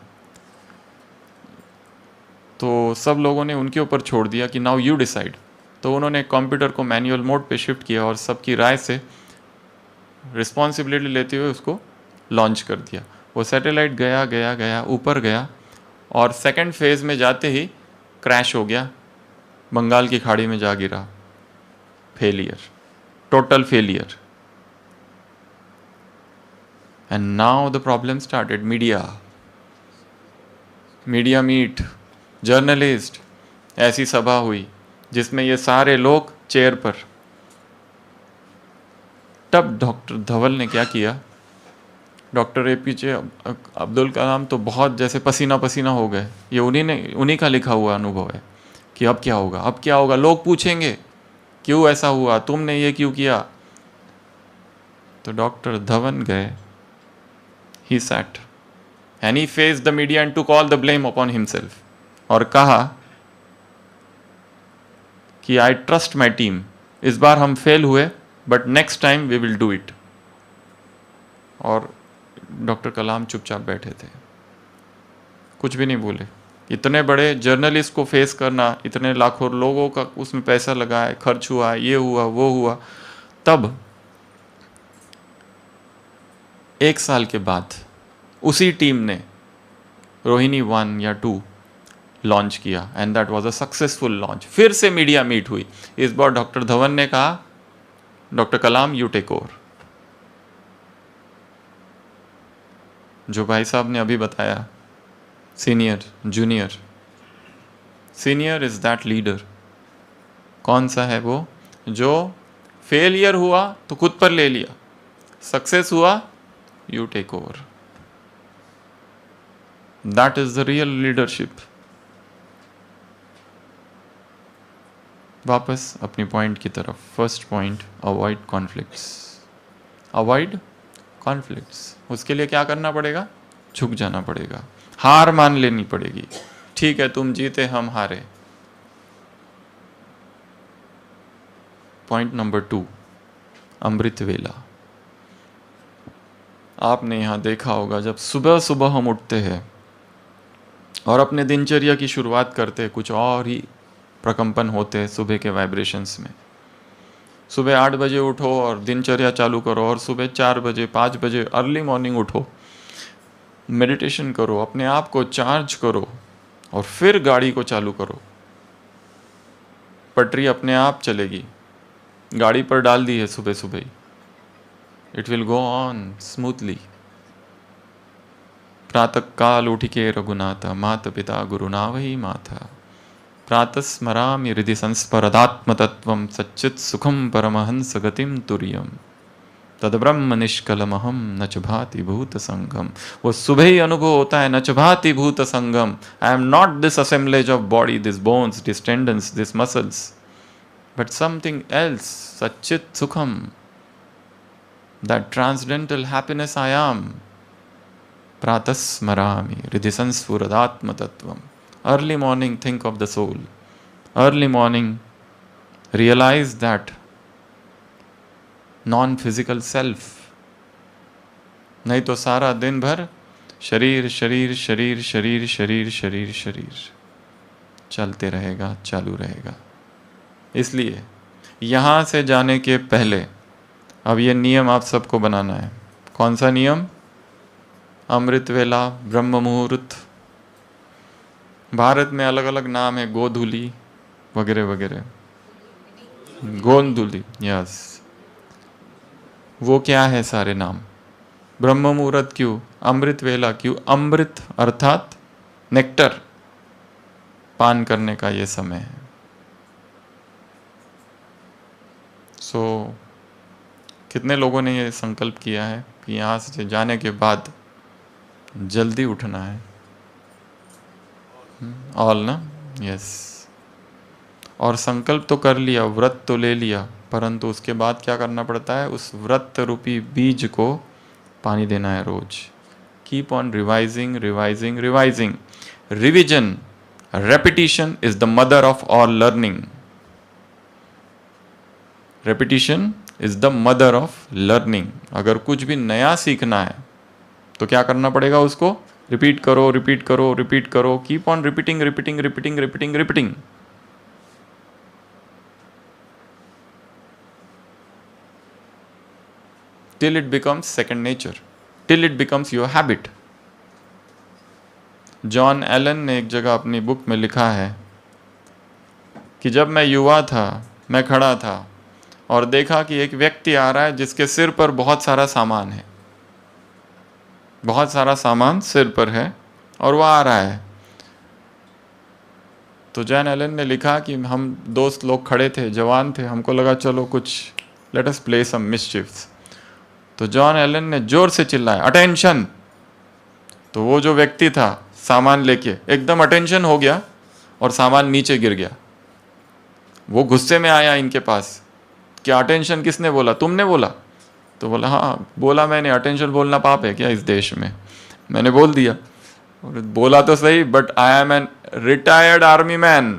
तो सब लोगों ने उनके ऊपर छोड़ दिया कि नाउ यू डिसाइड. तो उन्होंने कंप्यूटर को मैनुअल मोड पे शिफ्ट किया और सबकी राय से रिस्पॉन्सिबिलिटी लेते हुए उसको लॉन्च कर दिया. वो सैटेलाइट गया गया गया ऊपर गया, और सेकंड फेज़ में जाते ही क्रैश हो गया, बंगाल की खाड़ी में जा गिरा. Failure, total failure. And now the problem started. Media meet, journalist, ऐसी सभा हुई जिसमें ये सारे लोग चेयर पर. तब डॉक्टर धवल ने क्या किया, डॉक्टर एपीजे अब्दुल कलाम तो बहुत जैसे पसीना पसीना हो गए. ये उन्हीं का लिखा हुआ अनुभव है कि अब क्या होगा, अब क्या होगा, लोग पूछेंगे क्यों ऐसा हुआ, तुमने ये क्यों किया. तो डॉक्टर धवन गए, he sat and he faced the media and took all the blame upon himself, और कहा कि आई ट्रस्ट माई टीम, इस बार हम फेल हुए but next time we will do it. और डॉक्टर कलाम चुपचाप बैठे थे, कुछ भी नहीं बोले. इतने बड़े जर्नलिस्ट को फेस करना, इतने लाखों लोगों का उसमें पैसा लगा है, खर्च हुआ, ये हुआ वो हुआ. तब 1 साल के बाद उसी टीम ने रोहिणी 1 या 2 लॉन्च किया, and that was a successful launch. फिर से मीडिया मीट हुई. इस बार डॉक्टर धवन ने कहा, doctor Kalam you take over. जो भाई साहब ने अभी बताया, senior junior. Senior is that leader. कौन सा है वो, जो फेलियर हुआ तो खुद पर ले लिया, सक्सेस हुआ you take over. That is the real leadership. वापस अपनी पॉइंट की तरफ. First point, avoid conflicts. Avoid conflicts, उसके लिए क्या करना पड़ेगा, झुक जाना पड़ेगा, हार मान लेनी पड़ेगी. ठीक है, तुम जीते हम हारे. पॉइंट नंबर 2, अमृत वेला. आपने यहाँ देखा होगा, जब सुबह सुबह हम उठते हैं और अपने दिनचर्या की शुरुआत करते हैं, कुछ और ही प्रकंपन होते हैं सुबह के वाइब्रेशंस में. सुबह 8 बजे उठो और दिनचर्या चालू करो, और सुबह 4 बजे 5 बजे अर्ली मॉर्निंग उठो, मेडिटेशन करो, अपने आप को चार्ज करो, और फिर गाड़ी को चालू करो. पटरी अपने आप चलेगी, गाड़ी पर डाल दी है सुबह सुबह ही, it will go on smoothly. प्रातः काल उठिके रघुनाथ, मात पिता गुरुनावहि माथा. प्रातः स्मरामि हृदि संस्परदात्मतत्वं, सच्चित् सुखं परमहंस गतिम तुर्यम. तद्ब्रह्म निष्कलमहम न च भाति भूत संगम. वो सुबह ही अनुभव होता है, न च भाति भूत संगम. I am not this assemblage of body, this bones, this tendons, this muscles, but something else. सच्चित सुखम. that transcendental happiness I am. Pratasmarami, Riddhi Sansfuratma Tattvam. Early morning, think of the soul. Early morning, realize that non-physical self. नहीं तो सारा दिन भर शरीर शरीर शरीर शरीर शरीर शरीर शरीर चलते रहेगा, चालू रहेगा। इसलिए यहाँ से जाने के पहले अब ये नियम आप सबको बनाना है। कौन सा नियम? अमृत वेला, ब्रह्म मुहूर्त। भारत में अलग अलग नाम है, गोधूली वगैरह वगैरह, गोंधुली, यस। वो क्या है सारे नाम? ब्रह्म मुहूर्त क्यों? अमृत वेला क्यों? अमृत अर्थात नेक्टर, पान करने का ये समय है। कितने लोगों ने ये संकल्प किया है कि यहाँ से जाने के बाद जल्दी उठना है? ऑल ना? यस। और संकल्प तो कर लिया, व्रत तो ले लिया, परंतु उसके बाद क्या करना पड़ता है? उस व्रत रूपी बीज को पानी देना है रोज। Keep on revising revising revising. Revision, repetition is the mother of all learning. Repetition is the mother of learning. अगर कुछ भी नया सीखना है तो क्या करना पड़ेगा? उसको रिपीट करो, रिपीट करो, रिपीट करो। Keep on repeating repeating repeating repeating repeating. till it becomes second nature, till it becomes your habit. John Allen ने एक जगह अपनी बुक में लिखा है कि जब मैं युवा था, मैं खड़ा था और देखा कि एक व्यक्ति आ रहा है जिसके सिर पर बहुत सारा सामान है, बहुत सारा सामान सिर पर है और वह आ रहा है। तो जॉन एलन ने लिखा कि हम दोस्त लोग खड़े थे, जवान थे, हमको लगा चलो कुछ लेट अस प्ले सम मिसचिफ्स। तो जॉन एलन ने जोर से चिल्लाया, अटेंशन। तो वो जो व्यक्ति था सामान लेके एकदम अटेंशन हो गया और सामान नीचे गिर गया। वो गुस्से में आया इनके पास, क्या अटेंशन किसने बोला? तुमने बोला? तो बोला हाँ बोला मैंने। अटेंशन बोलना पाप है क्या इस देश में? मैंने बोल दिया। और बोला तो सही, but I am an retired army man.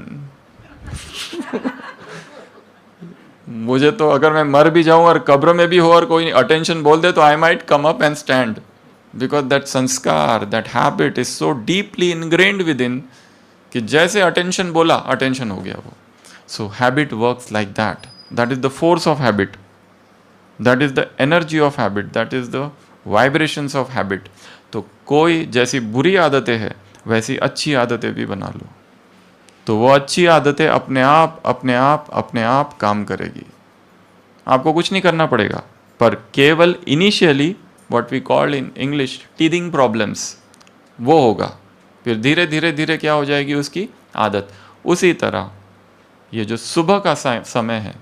मुझे तो अगर मैं मर भी जाऊं और कब्र में भी हो और कोई अटेंशन बोल दे तो I might come up and stand, because that संस्कार, that habit is so deeply ingrained within कि जैसे अटेंशन बोला अटेंशन हो गया वो। So habit works like that. That is the force of habit, that is the energy of habit, that is the vibrations of habit. तो कोई जैसी बुरी आदतें हैं वैसी अच्छी आदतें भी बना लो, तो वो अच्छी आदतें अपने आप अपने आप अपने आप काम करेगी। आपको कुछ नहीं करना पड़ेगा, पर केवल initially what we called in English teething problems वो होगा, फिर धीरे धीरे धीरे क्या हो जाएगी उसकी आदत। उसी तरह ये जो सुबह का समय है,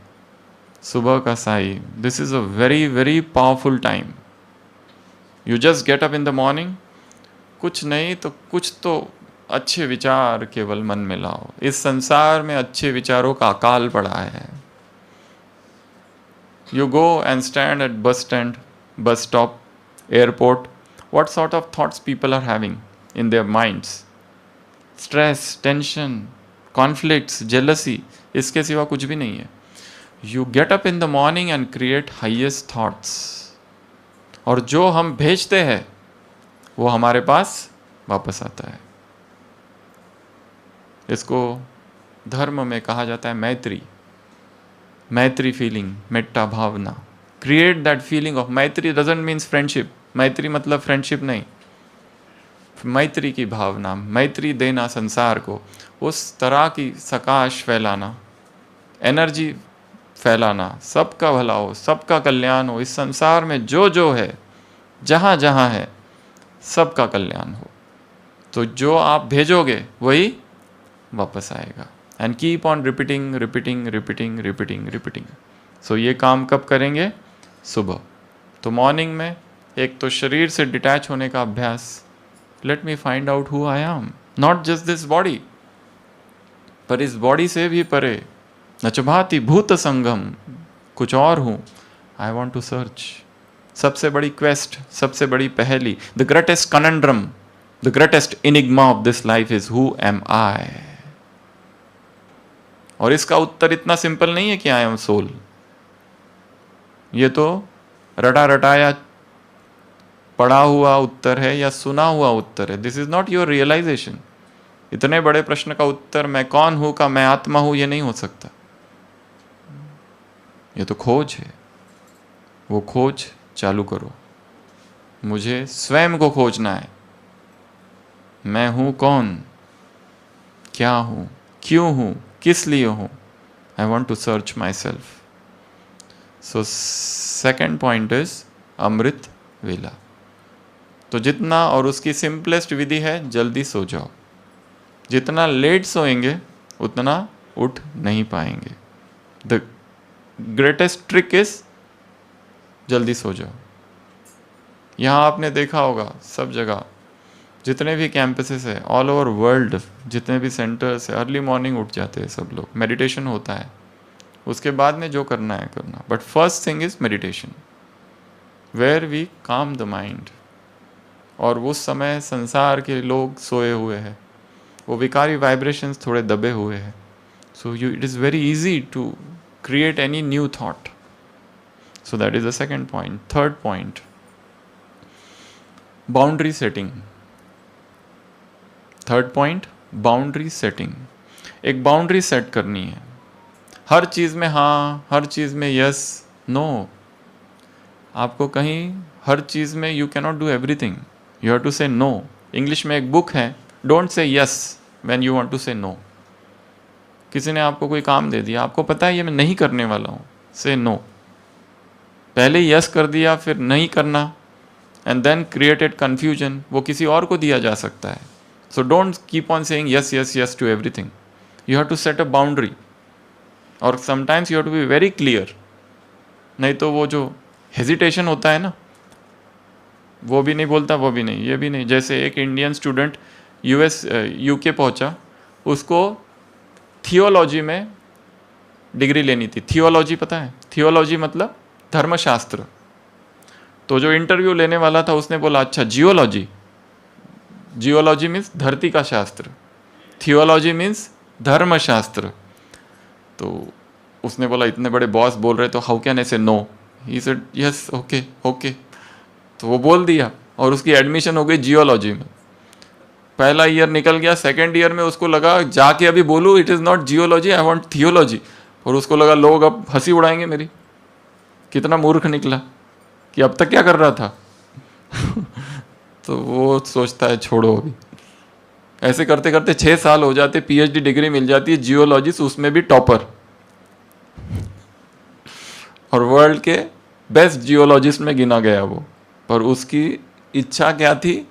सुबह का Sai, this is a very very powerful time. You just get up in the morning, कुछ नहीं तो कुछ तो अच्छे विचार केवल मन में लाओ। इस संसार में अच्छे विचारों का अकाल पड़ा है। You go and stand at bus stand, bus stop, airport, what sort of thoughts people are having in their minds? Stress, tension, conflicts, jealousy, इसके सिवा कुछ भी नहीं है। You get up in the morning and create highest thoughts, और जो हम भेजते हैं वो हमारे पास वापस आता है। इसको धर्म में कहा जाता है मैत्री, मैत्री फीलिंग, मेट्टा भावना। क्रिएट दैट फीलिंग ऑफ मैत्री। डजंट मीन्स फ्रेंडशिप, मैत्री मतलब फ्रेंडशिप नहीं, मैत्री की भावना, मैत्री देना संसार को, उस तरह की सकाश फैलाना, एनर्जी फैलाना, सबका भला हो, सबका कल्याण हो। इस संसार में जो जो है, जहाँ जहाँ है, सबका कल्याण हो। तो जो आप भेजोगे वही वापस आएगा। And keep on repeating repeating repeating repeating repeating. So ये काम कब करेंगे? सुबह। तो मॉर्निंग में एक तो शरीर से डिटैच होने का अभ्यास, let me find out who I am, not just this body, पर इस बॉडी से भी परे, नच भाति भूत संगम, कुछ और हूँ। आई वॉन्ट टू सर्च, सबसे बड़ी क्वेस्ट, सबसे बड़ी पहेली, the greatest conundrum, the greatest enigma of this life is who am I. और इसका उत्तर इतना सिंपल नहीं है कि आई एम सोल। ये तो रटा रटाया पढ़ा हुआ उत्तर है या सुना हुआ उत्तर है। This is not your realisation. इतने बड़े प्रश्न का उत्तर मैं कौन हूं का मैं आत्मा हूं ये नहीं हो सकता। ये तो खोज है। वो खोज चालू करो। मुझे स्वयं को खोजना है। मैं हूं कौन, क्या हूं, क्यों हूं, किस लिए हूं। I want to search myself. So second point is अमृत वेला। तो जितना, और उसकी सिंपलेस्ट विधि है जल्दी सो जाओ। जितना लेट सोएंगे उतना उठ नहीं पाएंगे। द ग्रेटेस्ट ट्रिक इज जल्दी सो जाओ। यहाँ आपने देखा होगा सब जगह, जितने भी कैंपसेस है ऑल ओवर वर्ल्ड, जितने भी सेंटर्स है, अर्ली मॉर्निंग उठ जाते हैं सब लोग। मेडिटेशन होता है, उसके बाद में जो करना है करना, but first thing is meditation where we calm the mind. और उस समय संसार के लोग सोए हुए हैं, वो विकारी वाइब्रेशंस थोड़े दबे हुए हैं। So it is very easy to create any new thought. So that is the second point. Third point, boundary setting. Third point, boundary setting. एक बाउंड्री सेट करनी है। हर चीज़ में हाँ, हर चीज़ में यस, नो। आपको कहीं हर चीज़ में you cannot do everything, you have to say no. English में एक बुक है, don't say yes when you want to say no. किसी ने आपको कोई काम दे दिया, आपको पता है ये मैं नहीं करने वाला हूँ, से नो। पहले यस कर दिया फिर नहीं करना, एंड देन क्रिएटेड कन्फ्यूजन, वो किसी और को दिया जा सकता है। So don't keep on saying yes yes yes to everything. You have to set a boundary, और sometimes you have to be very clear. नहीं तो वो जो हेजिटेशन होता है ना, वो भी नहीं बोलता, वो भी नहीं, ये भी नहीं। जैसे एक इंडियन स्टूडेंट यूके पहुंचा, उसको थियोलॉजी में डिग्री लेनी थी। थियोलॉजी पता है? थियोलॉजी मतलब धर्मशास्त्र। तो जो इंटरव्यू लेने वाला था उसने बोला अच्छा जियोलॉजी। जियोलॉजी मीन्स धरती का शास्त्र, थियोलॉजी मीन्स धर्मशास्त्र। तो उसने बोला इतने बड़े बॉस बोल रहे तो how can I say no. He said yes okay okay. तो वो बोल दिया और उसकी एडमिशन हो गई जियोलॉजी में। पहला ईयर निकल गया, सेकेंड ईयर में उसको लगा जाके अभी बोलूँ it is not geology, I want theology. और उसको लगा लोग अब हंसी उड़ाएंगे मेरी, कितना मूर्ख निकला कि अब तक क्या कर रहा था। तो वो सोचता है छोड़ो अभी। ऐसे करते करते 6 साल हो जाते, पीएचडी डिग्री मिल जाती है जियोलॉजिस्ट, उसमें भी टॉपर, और वर्ल्ड के बेस्ट जियोलॉजिस्ट में गिना गया वो। पर उसकी इच्छा क्या थी?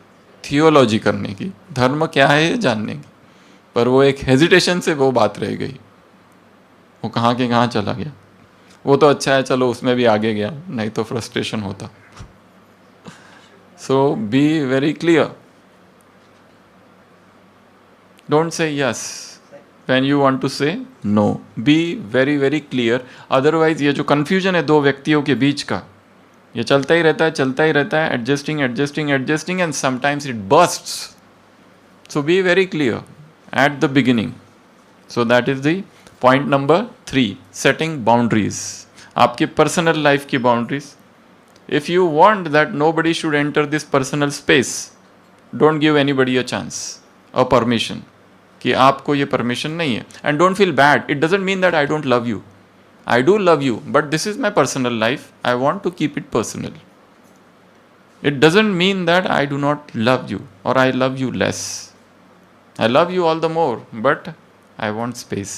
थियोलॉजी करने की, धर्म क्या है ये जानने की। पर वो एक हेजिटेशन से वो बात रह गई, वो कहाँ के कहाँ चला गया। वो तो अच्छा है चलो उसमें भी आगे गया, नहीं तो फ्रस्ट्रेशन होता। So be very clear, don't say yes when you want to say no. Be very very clear. Otherwise ये जो confusion है दो व्यक्तियों के बीच का, ये चलता ही रहता है, चलता ही रहता है, adjusting adjusting adjusting and sometimes it bursts. So be very clear at the beginning. So that is the point number 3, setting boundaries. आपकी personal life की boundaries. If you want that nobody should enter this personal space, don't give anybody a chance, a permission. कि आपको ये permission नहीं है। And don't feel bad, it doesn't mean that I don't love you, I do love you, but this is my personal life, I want to keep it personal. It doesn't mean that I do not love you और I love you less. I love you all the more, but I want space.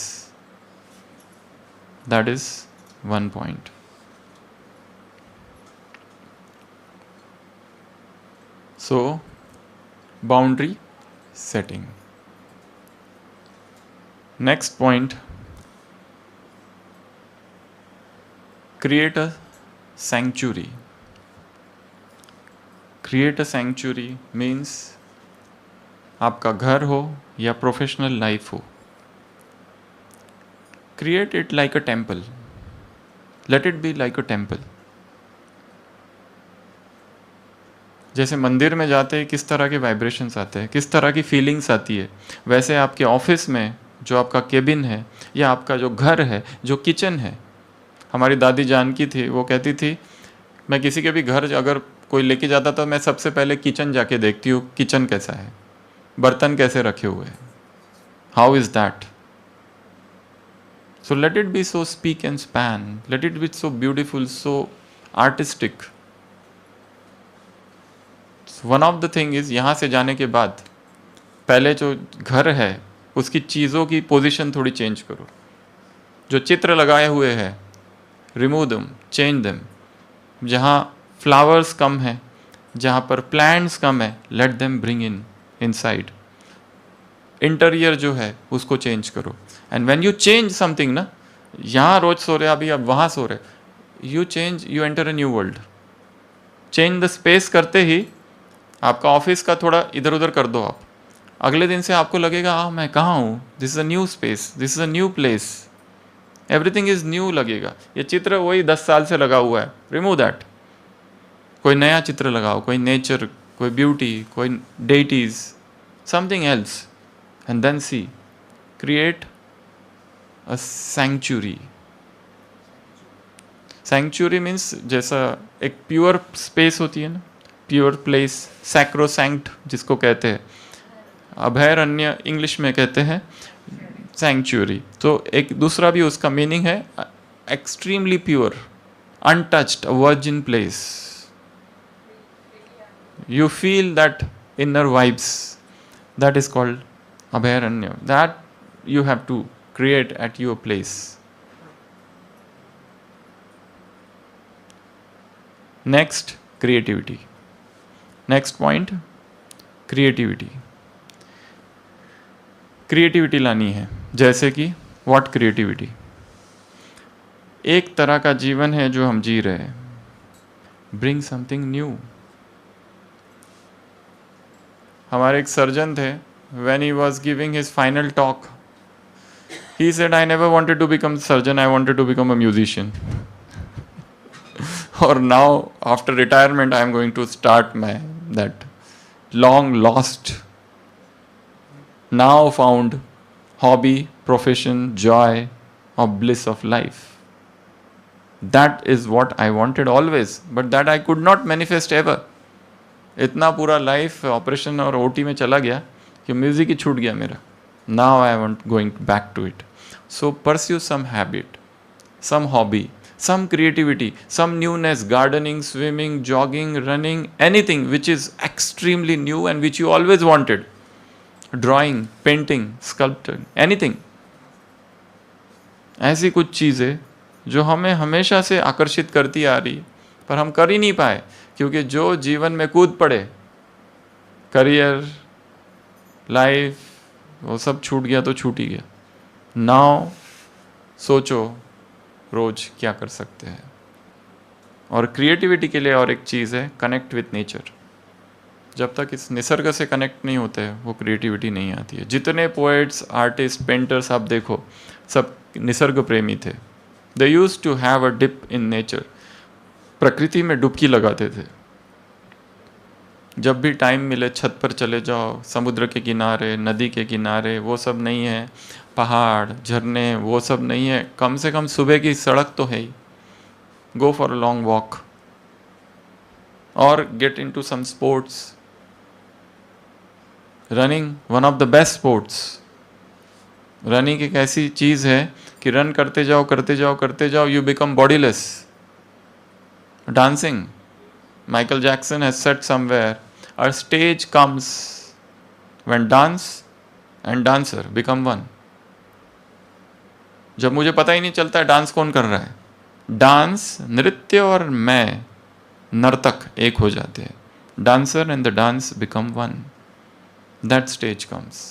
That is one point. So boundary setting. Next point, create a sanctuary. Create a sanctuary means आपका घर हो या professional life हो, create it like a temple. Let it be like a temple. जैसे मंदिर में जाते हैं किस तरह के वाइब्रेशंस आते हैं, किस तरह की फीलिंग्स आती है, वैसे आपके ऑफिस में जो आपका केबिन है या आपका जो घर है, जो किचन है। हमारी दादी जानकी थी, वो कहती थी मैं किसी के भी घर अगर कोई लेके जाता तो मैं सबसे पहले किचन जाके देखती हूँ, किचन कैसा है, बर्तन कैसे रखे हुए हैं, how is that. So let it be so speak and span, let it be so beautiful, so artistic. One of the thing is, यहाँ से जाने के बाद पहले जो घर है उसकी चीज़ों की पोजीशन थोड़ी चेंज करो। जो चित्र लगाए हुए हैं रिमूव दम, चेंज दम। जहाँ फ्लावर्स कम है, जहाँ पर प्लांट्स कम है, let them bring in inside. Interior जो है उसको चेंज करो। And when you change something ना, यहाँ रोज सो रहे अभी अब वहाँ सो रहे, you change, you enter a new world. Change the space करते ही आपका ऑफिस का थोड़ा इधर उधर कर दो आप, अगले दिन से आपको लगेगा मैं कहाँ हूँ, this is a new space, this is a new place, everything is new लगेगा। ये चित्र वही 10 साल से लगा हुआ है, रिमूव दैट। कोई नया चित्र लगाओ, कोई नेचर, कोई ब्यूटी, कोई deities, something else, and then see, create a sanctuary. Sanctuary means जैसा एक प्योर स्पेस होती है ना, प्योर प्लेस, सैक्रोसैंक्ट जिसको कहते हैं, अभयारण्य इंग्लिश में कहते हैं सैंक्चुरी। तो एक दूसरा भी उसका मीनिंग है extremely pure, untouched, a virgin place. You feel that inner vibes, that is called abhayaranya, that you have to create at your place. Next, creativity. Next point, creativity. Creativity लानी है, जैसे कि व्हाट क्रिएटिविटी। एक तरह का जीवन है जो हम जी रहे हैं, ब्रिंग समथिंग न्यू। हमारे एक सर्जन थे, when he was giving his final talk, he said, I never wanted to become a surgeon, I wanted to become a musician. Or now, after retirement, I am going to start my that long lost, now found hobby, profession, joy, or bliss of life. That is what I wanted always, but that I could not manifest ever. इतना पूरा life operation और OT में चला गया कि music ही छूट गया मेरा. Now I want going back to it. So pursue some habit, some hobby, some creativity, some newness, gardening, swimming, jogging, running, anything which is extremely new and which you always wanted. Drawing, painting, sculpting, anything. ऐसी कुछ चीज़ें जो हमें हमेशा से आकर्षित करती आ रही पर हम कर ही नहीं पाए, क्योंकि जो जीवन में कूद पड़े, करियर, लाइफ, वो सब छूट गया तो छूट ही गया. नाउ सोचो रोज क्या कर सकते हैं. और क्रिएटिविटी के लिए और एक चीज़ है, कनेक्ट विथ नेचर. जब तक इस निसर्ग से कनेक्ट नहीं होते वो क्रिएटिविटी नहीं आती है. जितने पोएट्स, आर्टिस्ट, पेंटर्स आप देखो, सब निसर्ग प्रेमी थे. They used to have a dip in nature. प्रकृति में डुबकी लगाते थे. जब भी टाइम मिले छत पर चले जाओ, समुद्र के किनारे, नदी के किनारे, वो सब नहीं है, पहाड़, झरने, वो सब नहीं है, कम से कम सुबह की सड़क तो है ही. Go for a long walk और get into some sports. Running one of the best sports. Running एक ऐसी चीज़ है कि रन करते जाओ करते जाओ करते जाओ, you become bodiless. Dancing, Michael Jackson has said somewhere, a stage comes when dance and dancer become one. जब मुझे पता ही नहीं चलता डांस कौन कर रहा है. डांस, नृत्य और मैं, नर्तक एक हो जाते हैं. Dancer and the dance become one. That stage comes.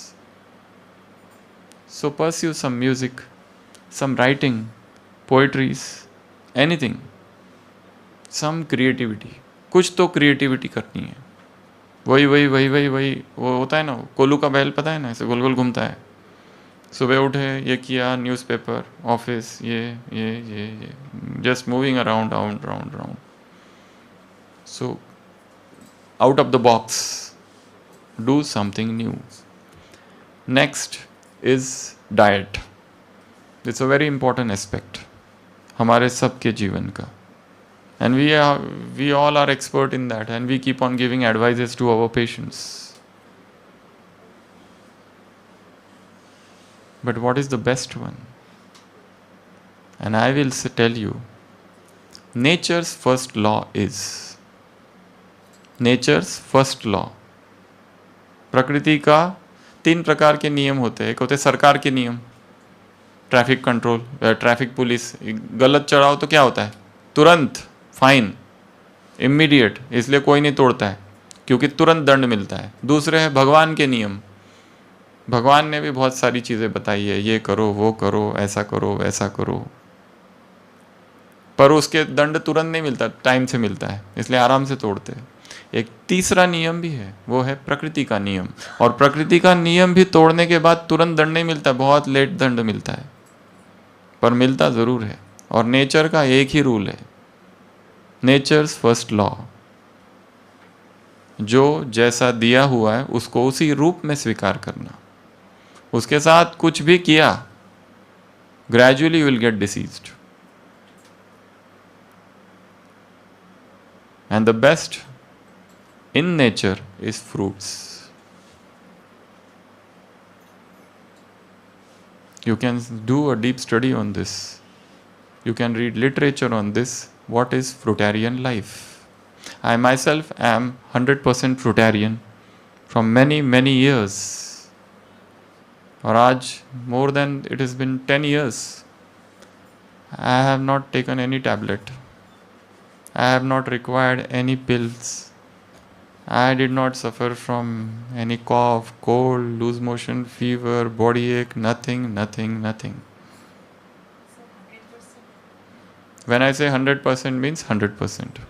So pursue some music, some writing, poetries, anything, some creativity. कुछ तो क्रिएटिविटी करनी है. वही वही वही वही वही वो होता है ना, कोलू का बैल, पता है ना, ऐसे गोल गोल घूमता है. सुबह उठे, ये किया, न्यूज़पेपर, ऑफिस, ये just moving around round round round. So out of the box, do something new. Next is diet. It's a very important aspect हमारे सबके जीवन का, and we all are expert in that, and we keep on giving advices to our patients. But what is the best one? And I will tell you, nature's first law is, nature's first law, प्रकृति का 3 प्रकार के नियम होते हैं. एक होते सरकार के नियम, ट्रैफिक कंट्रोल, ट्रैफिक पुलिस, गलत चढ़ाओ तो क्या होता है, तुरंत फाइन, इमीडिएट, इसलिए कोई नहीं तोड़ता है क्योंकि तुरंत दंड मिलता है. दूसरे है भगवान के नियम. भगवान ने भी बहुत सारी चीज़ें बताई है, ये करो, वो करो, ऐसा करो, वैसा करो, पर उसके दंड तुरंत नहीं मिलता, टाइम से मिलता है, इसलिए आराम से तोड़ते हैं. एक तीसरा नियम भी है, वो है प्रकृति का नियम. और प्रकृति का नियम भी तोड़ने के बाद तुरंत दंड नहीं मिलता, बहुत लेट दंड मिलता है, पर मिलता ज़रूर है. और नेचर का एक ही रूल है, नेचर्स फर्स्ट लॉ, जो जैसा दिया हुआ है उसको उसी रूप में स्वीकार करना. उसके साथ कुछ भी किया, gradually you will get deceased. And the best in nature is fruits. You can do a deep study on this. You can read literature on this. What is fruitarian life? I myself am 100% fruitarian from many years. और आज more than it has been 10 years, I have not taken any tablet. I have not required any pills. I did not suffer from any cough, cold, loose motion, fever, body ache, nothing. So 100%. When I say 100% means 100%.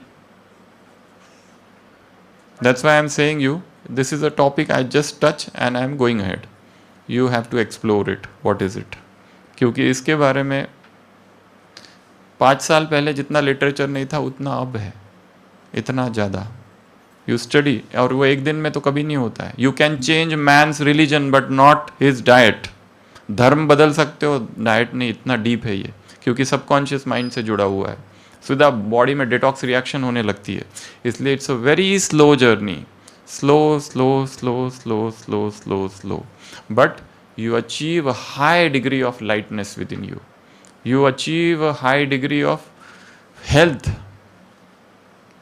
That's why I am saying you, this is a topic I just touch and I am going ahead. You have to explore it. What is it? क्योंकि इसके बारे में 5 साल पहले जितना literature नहीं था उतना अब है, इतना ज़्यादा. यू स्टडी, और वो एक दिन में तो कभी नहीं होता है. You can change man's religion but not his diet. धर्म बदल सकते हो, डाइट नहीं. इतना डीप है ये, क्योंकि सबकॉन्शियस माइंड से जुड़ा हुआ है. सीधा बॉडी में डिटॉक्स रिएक्शन होने लगती है, इसलिए it's a very slow journey. Slow, but you achieve a high degree of lightness within you. You achieve a high degree of health.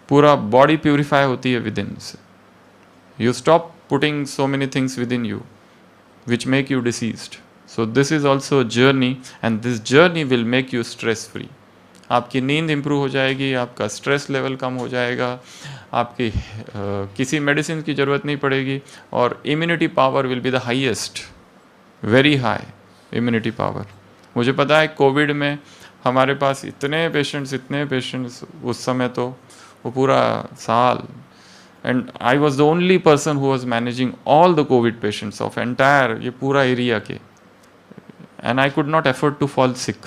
पूरा बॉडी प्यूरिफाई होती है विद इन से. You stop putting so many things within you which make you diseased. So this is also a journey, and this journey will make you stress free. आपकी नींद improve हो जाएगी, आपका stress level कम हो जाएगा, आपकी किसी मेडिसिन की ज़रूरत नहीं पड़ेगी, और immunity power will be the highest, very high immunity power. मुझे पता है कोविड में हमारे पास इतने पेशेंट्स उस समय, तो वो पूरा साल, and I was the only person who was managing all the covid patients of entire ये पूरा एरिया के, and I could not afford to fall sick.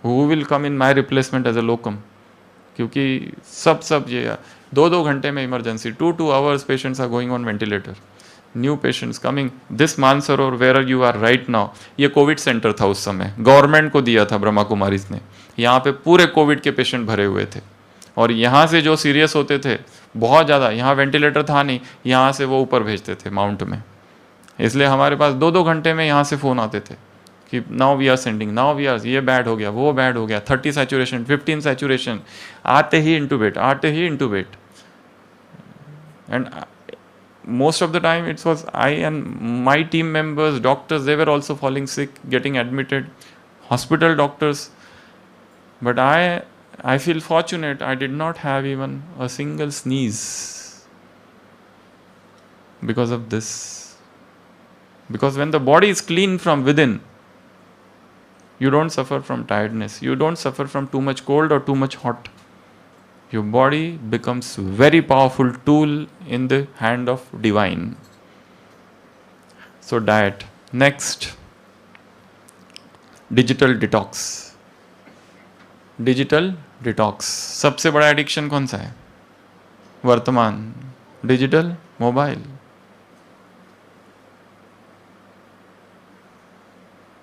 Who will come in my replacement as a locum, क्योंकि सब ये 2 घंटे में emergency, 2 hours patients are going on ventilator, new patients coming. This Mansarovar where you are right now, ये covid centre था उस समय, government को दिया था ब्रह्मा कुमारीज ने. यहाँ पे पूरे कोविड के पेशेंट भरे हुए थे, और यहाँ से जो सीरियस होते थे बहुत ज़्यादा, यहाँ वेंटिलेटर था नहीं, यहाँ से वो ऊपर भेजते थे माउंट में. इसलिए हमारे पास 2 घंटे में यहाँ से फ़ोन आते थे कि now we are sending, now we are, ये बैड हो गया, वो बैड हो गया, 30 सैचुरेशन, 15 सैचुरेशन, आते ही intubate. And most of the time it was I and my team members, doctors, they were also falling sick, getting admitted, hospital doctors. But I feel fortunate, I did not have even a single sneeze because of this. Because when the body is clean from within, you don't suffer from tiredness, you don't suffer from too much cold or too much hot. Your body becomes very powerful tool in the hand of divine. So diet. Next, digital detox. Digital detox. सबसे बड़ा addiction कौन सा है? वर्तमान digital mobile,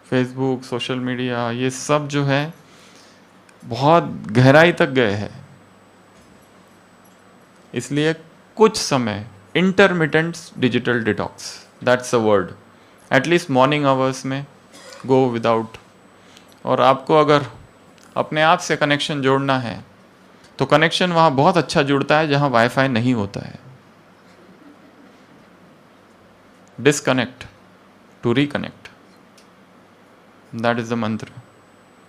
Facebook, social media, ये सब जो है बहुत गहराई तक गए हैं। इसलिए कुछ समय intermittent digital detox, that's a word, at least morning hours में गो विदाउट। और आपको अगर अपने आप से कनेक्शन जोड़ना है तो कनेक्शन वहाँ बहुत अच्छा जुड़ता है जहाँ वाईफाई नहीं होता है। Disconnect to reconnect, that is the mantra.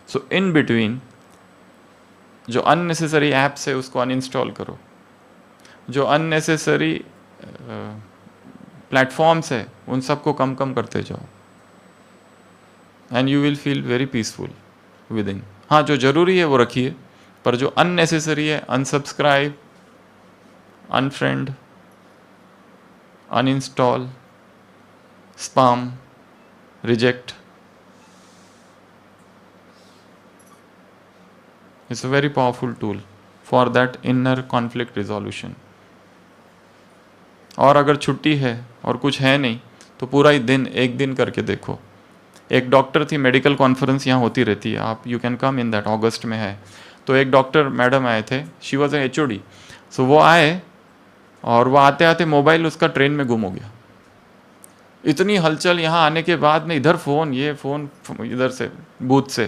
So in between जो अननेसेसरी ऐप्स है उसको अनइंस्टॉल करो, जो अननेसेसरी प्लेटफॉर्म्स है उन सबको कम कम करते जाओ, and you will feel very peaceful with in. हाँ, जो ज़रूरी है वो रखिए, पर जो अननेसेसरी है unsubscribe, unfriend, uninstall, spam, reject. It's a very powerful tool for that inner conflict resolution. और अगर छुट्टी है और कुछ है नहीं तो पूरा ही दिन एक दिन करके देखो। एक डॉक्टर थी, मेडिकल कॉन्फ्रेंस यहाँ होती रहती है, आप you can come in that, अगस्त में है। तो एक डॉक्टर मैडम आए थे, she was a HOD। So वो आए और वो आते आते मोबाइल उसका ट्रेन में गुम हो गया। इतनी हलचल, यहाँ आने के बाद में इधर फ़ोन, ये फ़ोन इधर से बूथ से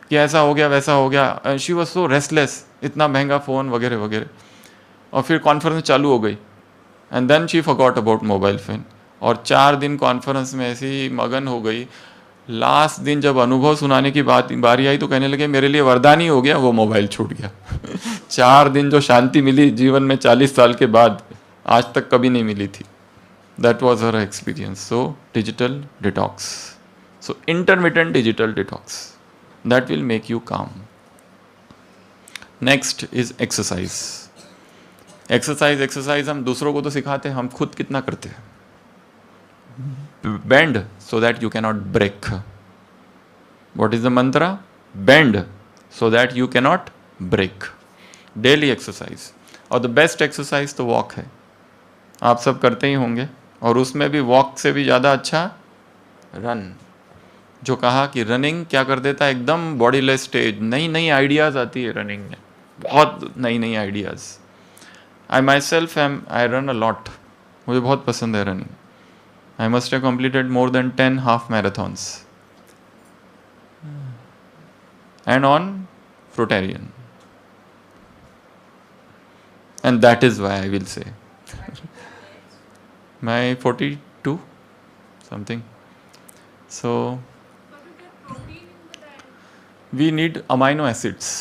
कि ऐसा हो गया वैसा हो गया। शी वॉज सो रेस्टलेस, इतना महंगा फ़ोन वगैरह वगैरह। और फिर कॉन्फ्रेंस चालू हो गई and then she forgot about mobile phone. और 4 दिन कॉन्फ्रेंस में ऐसी मगन हो गई। लास्ट दिन जब अनुभव सुनाने की बारी आई तो कहने लगे मेरे लिए वरदान ही हो गया, वो मोबाइल छूट गया। 4 दिन जो शांति मिली जीवन में 40 साल के बाद, आज तक कभी नहीं मिली थी। That was her experience. So digital detox, so intermittent digital detox, that will make you calm. Next is exercise. Exercise हम दूसरों को तो सिखाते हैं, हम खुद कितना करते हैं। Bend so that you cannot break. What is the mantra? Bend so that you cannot break. Daily exercise. और the best exercise तो walk है, आप सब करते ही होंगे। और उसमें भी walk से भी ज़्यादा अच्छा run। जो कहा कि रनिंग क्या कर देता है, एकदम बॉडीलेस स्टेज, नई नई आइडियाज़ आती है रनिंग में, बहुत नई नई ideas. I my self I run a lot, मुझे बहुत पसंद है running. I must have completed more than 10 half marathons. And on fruitarian. And that is why I will say. My 42 something. So we need amino acids.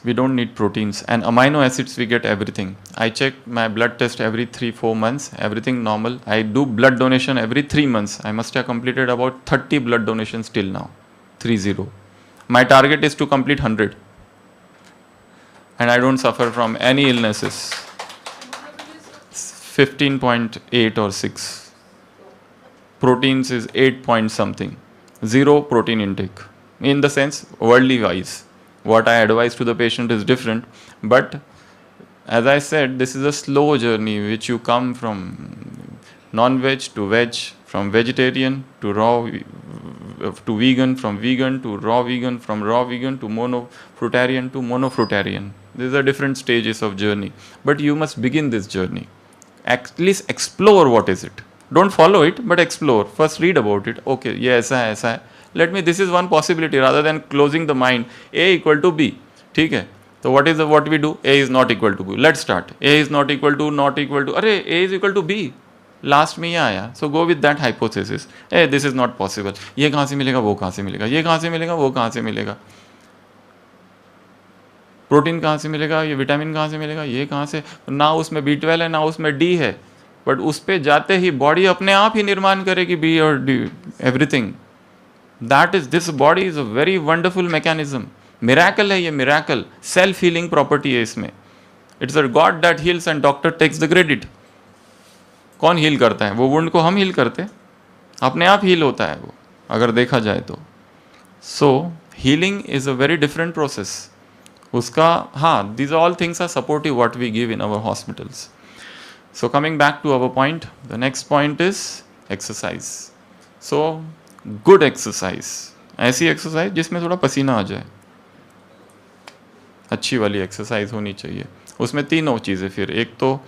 We don't need proteins. And amino acids we get everything. I check my blood test every 3-4 months, everything normal. I do blood donation every 3 months. I must have completed about 30 blood donations till now. 30. My target is to complete 100. And I don't suffer from any illnesses. 15.8 or 6. Proteins is 8 point something. 0 protein intake. In the sense, worldly wise. What I advise to the patient is different, but as I said, this is a slow journey which you come from non-veg to veg, from vegetarian to raw to vegan, from vegan to raw vegan, from raw vegan to mono-fruitarian to mono-fruitarian. These are different stages of journey, but you must begin this journey. At least explore what is it. Don't follow it, but explore. First read about it. Okay, ये ऐसा है ऐसा है। Let me, this is one possibility rather than closing the mind. A equal to B. ठीक है, तो what we do? A is not equal to B. Let's start. A is not equal to, अरे A is equal to B. Last में ये आया, so go with that hypothesis. Hey, this is not possible. ये कहाँ से मिलेगा, वो कहाँ से मिलेगा, ये कहाँ से मिलेगा, वो कहाँ से मिलेगा, प्रोटीन कहाँ से मिलेगा, ये विटामिन कहाँ से मिलेगा, ये कहाँ से, ना उसमें B12 है ना उसमें D है, बट उस पर जाते ही बॉडी अपने आप ही निर्माण करेगी B और D, everything. That is, this body is a very wonderful mechanism. Miracle है ये, मिराकल, सेल्फ हीलिंग प्रॉपर्टी है इसमें। It's a God that heals and doctor takes the credit. कौन हील करता है? वो वुंड को हम हील करते, अपने आप हील होता है वो, अगर देखा जाए तो। So healing is a very different process उसका। हाँ, these all things are supportive what we give in our hospitals. So coming back to our point, the next point is exercise. So good exercise, ऐसी exercise जिसमें थोड़ा पसीना आ जाए, अच्छी वाली exercise होनी चाहिए। उसमें तीनों चीज़ें, फिर एक तो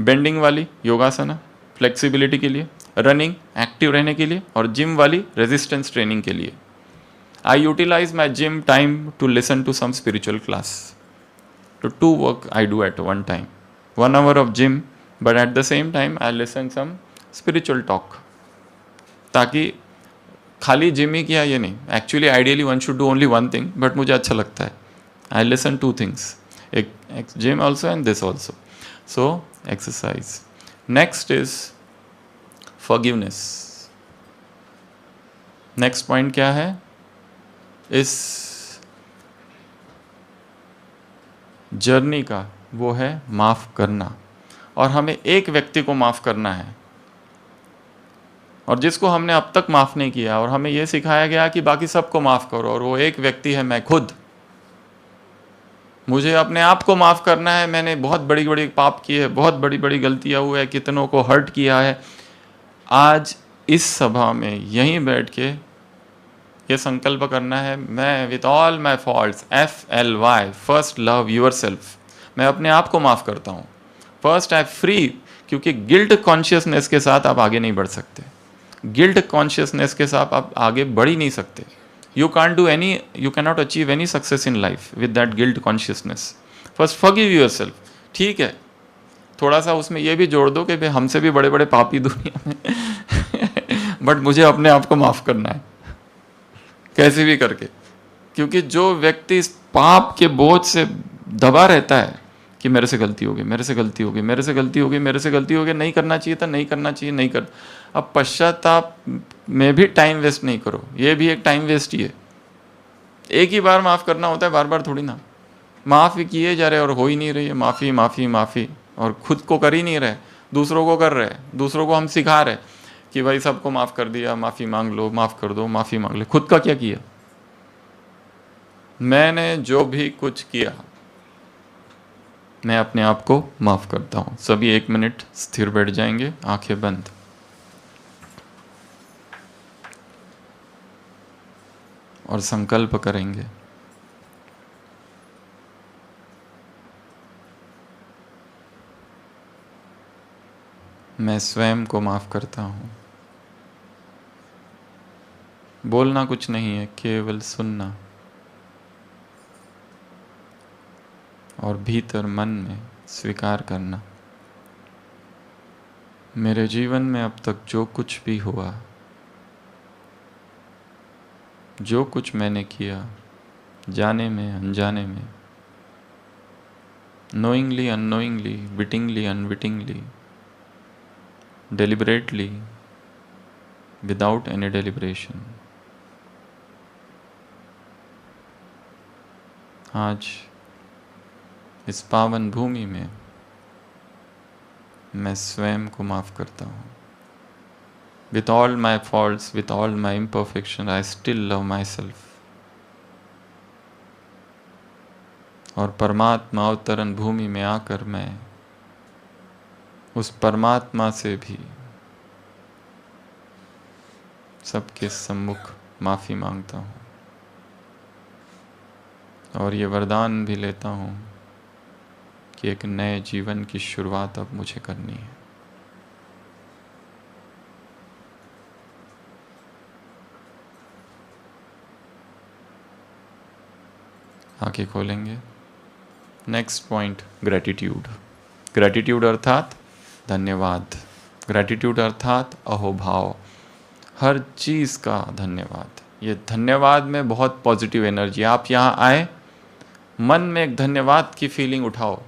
बेंडिंग वाली योगासना फ्लेक्सिबिलिटी के लिए, रनिंग एक्टिव रहने के लिए, और जिम वाली रेजिस्टेंस ट्रेनिंग के लिए। I utilise my gym time to listen to some spiritual class, to two work I do at one time. 1 hour of gym, but at the same time I listen some spiritual talk. ताकि खाली gym ही किया ये नहीं, actually ideally one should do only one thing, but मुझे अच्छा लगता है I listen 2 things, एक gym also and this also. So exercise. Next is forgiveness. Next point क्या है? इस जर्नी का वो है माफ़ करना, और हमें एक व्यक्ति को माफ़ करना है, और जिसको हमने अब तक माफ़ नहीं किया, और हमें ये सिखाया गया कि बाकी सबको माफ़ करो, और वो एक व्यक्ति है मैं खुद। मुझे अपने आप को माफ़ करना है। मैंने बहुत बड़ी बड़ी पाप किए हैं, बहुत बड़ी बड़ी गलतियाँ हुई है, कितनों को हर्ट किया है। आज इस सभा में यहीं बैठ के ये संकल्प करना है, मैं with all my faults, FLY, first love yourself, मैं अपने आप को माफ़ करता हूँ। फर्स्ट आई फ्री, क्योंकि गिल्ट कॉन्शियसनेस के साथ आप आगे नहीं बढ़ सकते। गिल्ट कॉन्शियसनेस के साथ आप आगे बढ़ ही नहीं सकते। You can do any, you can not achieve any success in life with that guilt consciousness. First forgive yourself. ठीक है, थोड़ा सा उसमें ये भी जोड़ दो कि भाई हमसे भी बड़े बड़े पापी दुनिया में बट मुझे अपने आप को माफ़ करना है कैसे भी करके, क्योंकि जो व्यक्ति इस पाप के बोझ से दबा रहता है कि मेरे से गलती होगी, मेरे से गलती होगी, मेरे से गलती होगी, मेरे से गलती होगी, नहीं करना चाहिए था, नहीं करना चाहिए, नहीं कर। अब पश्चाताप में भी टाइम वेस्ट नहीं करो, ये भी एक टाइम वेस्ट ही है। एक ही बार माफ़ करना होता है, बार बार थोड़ी ना। माफ़ किए जा रहे और हो ही नहीं रही है, माफ़ी माफ़ी माफ़ी, और खुद को कर ही नहीं रहे, दूसरों को कर रहे, दूसरों को हम सिखा रहे कि भाई सबको माफ़ कर दिया, माफ़ी मांग लो, माफ़ कर दो, माफ़ी मांग ले। खुद का क्या किया? मैंने जो भी कुछ किया मैं अपने आप को माफ़ करता हूँ। सभी 1 मिनट स्थिर बैठ जाएंगे, आंखें बंद। और संकल्प करेंगे, मैं स्वयं को माफ़ करता हूँ। बोलना कुछ नहीं है, केवल सुनना, और भीतर मन में स्वीकार करना, मेरे जीवन में अब तक जो कुछ भी हुआ, जो कुछ मैंने किया, जाने में अनजाने में, knowingly unknowingly, wittingly unwittingly, deliberately, without any deliberation, आज इस पावन भूमि में मैं स्वयं को माफ़ करता हूँ। With all my faults, with all my imperfection, I still love myself. और परमात्मा अवतरण भूमि में आकर मैं उस परमात्मा से भी सबके सम्मुख माफ़ी मांगता हूँ, और ये वरदान भी लेता हूँ कि एक नए जीवन की शुरुआत अब मुझे करनी है। आंखें खोलेंगे। Next point, gratitude. ग्रैटिट्यूड अर्थात धन्यवाद। ग्रैटिट्यूड अर्थात अहोभाव, हर चीज़ का धन्यवाद। ये धन्यवाद में बहुत पॉजिटिव एनर्जी। आप यहाँ आए, मन में एक धन्यवाद की फीलिंग उठाओ।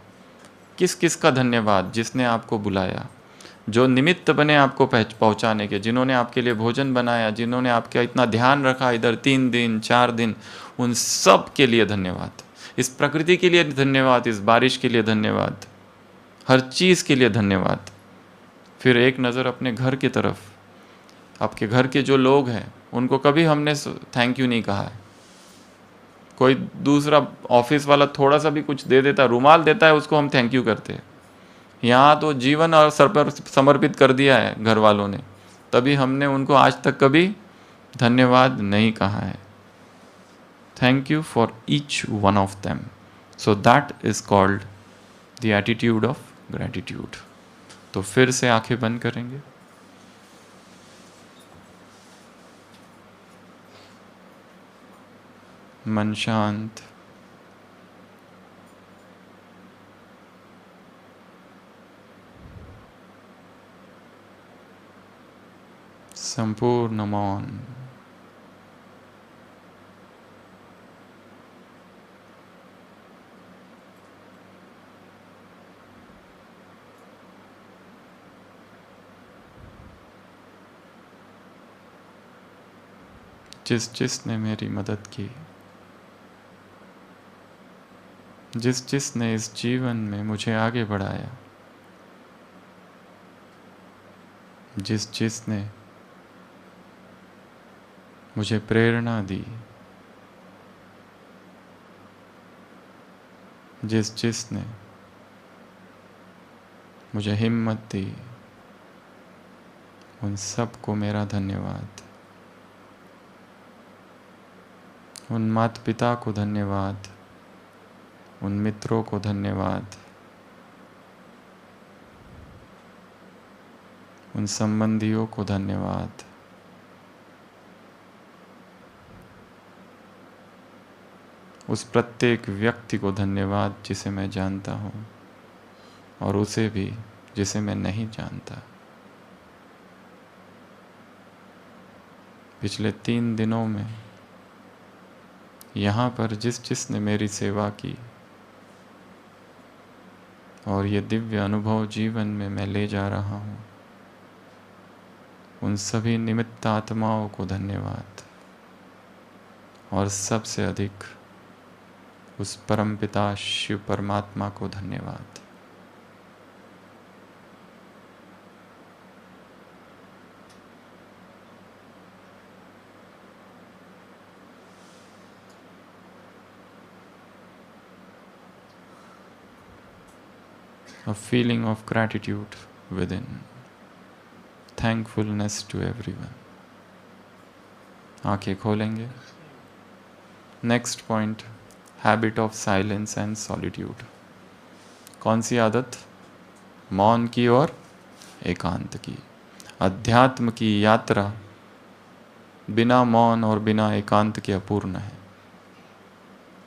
किस किस का धन्यवाद? जिसने आपको बुलाया, जो निमित्त बने आपको पहुँचाने के, जिन्होंने आपके लिए भोजन बनाया, जिन्होंने आपका इतना ध्यान रखा इधर 3 दिन 4 दिन, उन सब के लिए धन्यवाद। इस प्रकृति के लिए धन्यवाद, इस बारिश के लिए धन्यवाद, हर चीज़ के लिए धन्यवाद। फिर एक नज़र अपने घर की तरफ। आपके घर के जो लोग हैं उनको कभी हमने थैंक यू नहीं कहा है। कोई दूसरा ऑफिस वाला थोड़ा सा भी कुछ दे देता, रुमाल देता है, उसको हम थैंक यू करते हैं। यहाँ तो जीवन और समर्पित कर दिया है घर वालों ने, तभी हमने उनको आज तक कभी धन्यवाद नहीं कहा है। Thank you for each one of them, so that is called the attitude of gratitude. तो फिर से आंखें बंद करेंगे। मन शांत, संपूर्ण मौन। जिसने मेरी मदद की, जिसने इस जीवन में मुझे आगे बढ़ाया, जिसने मुझे प्रेरणा दी, जिसने मुझे हिम्मत दी, उन सबको मेरा धन्यवाद। उन माता पिता को धन्यवाद, उन मित्रों को धन्यवाद, उन संबंधियों को धन्यवाद, उस प्रत्येक व्यक्ति को धन्यवाद जिसे मैं जानता हूँ, और उसे भी जिसे मैं नहीं जानता। पिछले 3 दिनों में यहाँ पर जिसने मेरी सेवा की और ये दिव्य अनुभव जीवन में मैं ले जा रहा हूँ, उन सभी निमित्त आत्माओं को धन्यवाद, और सबसे अधिक उस परमपिता शिव परमात्मा को धन्यवाद। A feeling of gratitude within, thankfulness to everyone. आंखें खोलेंगे। Next point, habit of silence and solitude. कौन सी आदत? मौन की और एकांत की। अध्यात्म की यात्रा बिना मौन और बिना एकांत के अपूर्ण है।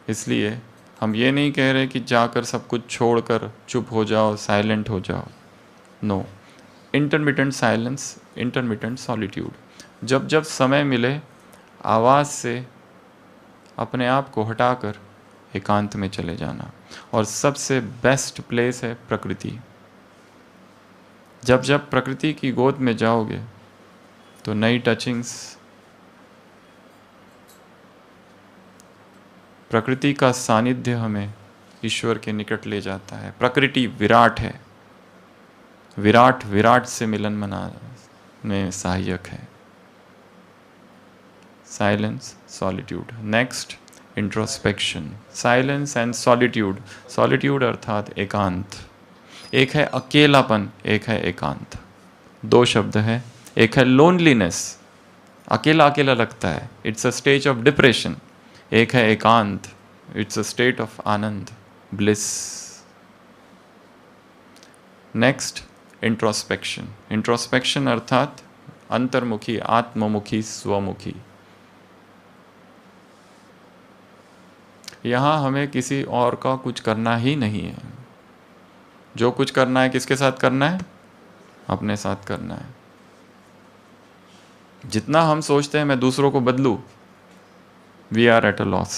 इसलिए हम ये नहीं कह रहे कि जाकर सब कुछ छोड़कर चुप हो जाओ, साइलेंट हो जाओ। No, intermittent silence, intermittent solitude. जब जब समय मिले आवाज़ से अपने आप को हटाकर एकांत में चले जाना। और सबसे बेस्ट प्लेस है प्रकृति। जब जब प्रकृति की गोद में जाओगे तो नई टचिंग्स, प्रकृति का सानिध्य हमें ईश्वर के निकट ले जाता है। प्रकृति विराट है, विराट विराट से मिलन मनाने में सहायक है। Silence, solitude. Next, introspection. Silence and solitude. Solitude अर्थात एकांत। एक है अकेलापन, एक है एकांत। 2 शब्द है। एक है लोनलीनेस, अकेला अकेला लगता है, it's a stage of depression. एक है एकांत, it's a state of Anand, bliss. Next, introspection. Introspection अर्थात अंतर्मुखी, आत्ममुखी, स्वमुखी। यहाँ हमें किसी और का कुछ करना ही नहीं है। जो कुछ करना है किसके साथ करना है? अपने साथ करना है। जितना हम सोचते हैं मैं दूसरों को बदलूं, we are at a loss.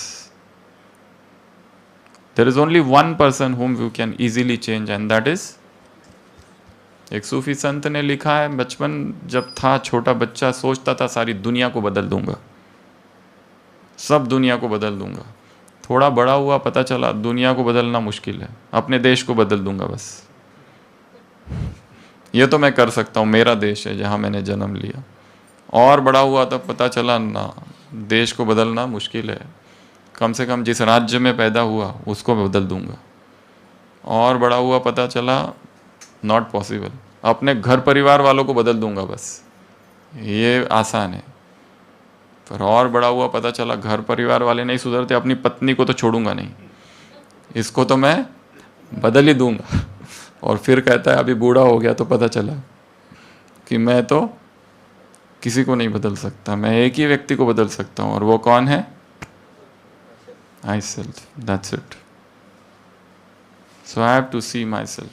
There is only one person whom you can easily change and that is, एक सूफी संत ने लिखा है, बचपन जब था छोटा बच्चा सोचता था सारी दुनिया को बदल दूंगा, सब दुनिया को बदल दूंगा। थोड़ा बड़ा हुआ पता चला दुनिया को बदलना मुश्किल है, अपने देश को बदल दूंगा बस। ये तो मैं कर सकता हूँ, मेरा देश है जहाँ मैंने जन्म लिया। और बड़ा हुआ तब पता चला ना, देश को बदलना मुश्किल है, कम से कम जिस राज्य में पैदा हुआ उसको बदल दूंगा। और बड़ा हुआ पता चला नॉट पॉसिबल। अपने घर परिवार वालों को बदल दूंगा बस, ये आसान है। पर और बड़ा हुआ, पता चला घर परिवार वाले नहीं सुधरते, अपनी पत्नी को तो छोड़ूंगा नहीं, इसको तो मैं बदल ही दूंगा। और फिर कहता है अभी बूढ़ा हो गया तो पता चला कि मैं तो किसी को नहीं बदल सकता, मैं एक ही व्यक्ति को बदल सकता हूं, और वो कौन है? I self, that's it. So I have to see myself.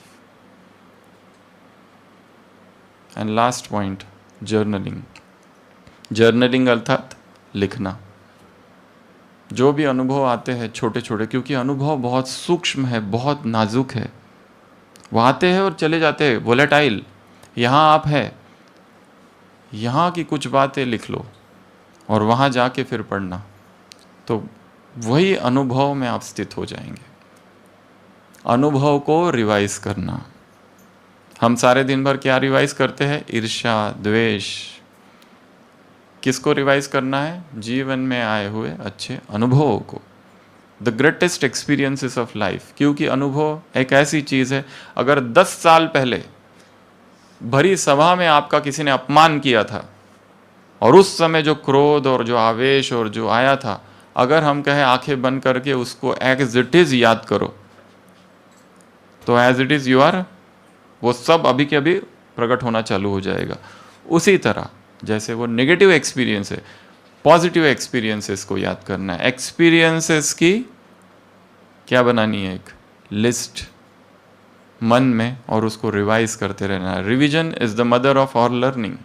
And last point, journaling. Journaling अर्थात लिखना। जो भी अनुभव आते हैं छोटे छोटे, क्योंकि अनुभव बहुत सूक्ष्म है, बहुत नाजुक है, वो आते हैं और चले जाते हैं, वोलेटाइल। यहाँ आप है, यहाँ की कुछ बातें लिख लो और वहाँ जाके फिर पढ़ना, तो वही अनुभव में आप स्थित हो जाएंगे। अनुभव को रिवाइज करना। हम सारे दिन भर क्या रिवाइज करते हैं? ईर्ष्या, द्वेष। किसको रिवाइज करना है? जीवन में आए हुए अच्छे अनुभवों को, the greatest experiences of life. क्योंकि अनुभव एक ऐसी चीज है, अगर 10 साल पहले भरी सभा में आपका किसी ने अपमान किया था और उस समय जो क्रोध और जो आवेश और जो आया था, अगर हम कहें आंखें बंद करके उसको एज इट इज याद करो, तो as it is you are, वो सब अभी के अभी प्रकट होना चालू हो जाएगा। उसी तरह जैसे वो नेगेटिव एक्सपीरियंस है, पॉजिटिव एक्सपीरियंसेस को याद करना है। एक्सपीरियंसेस की क्या बनानी है? एक लिस्ट मन में, और उसको रिवाइज करते रहना है। Revision is the mother of all learning,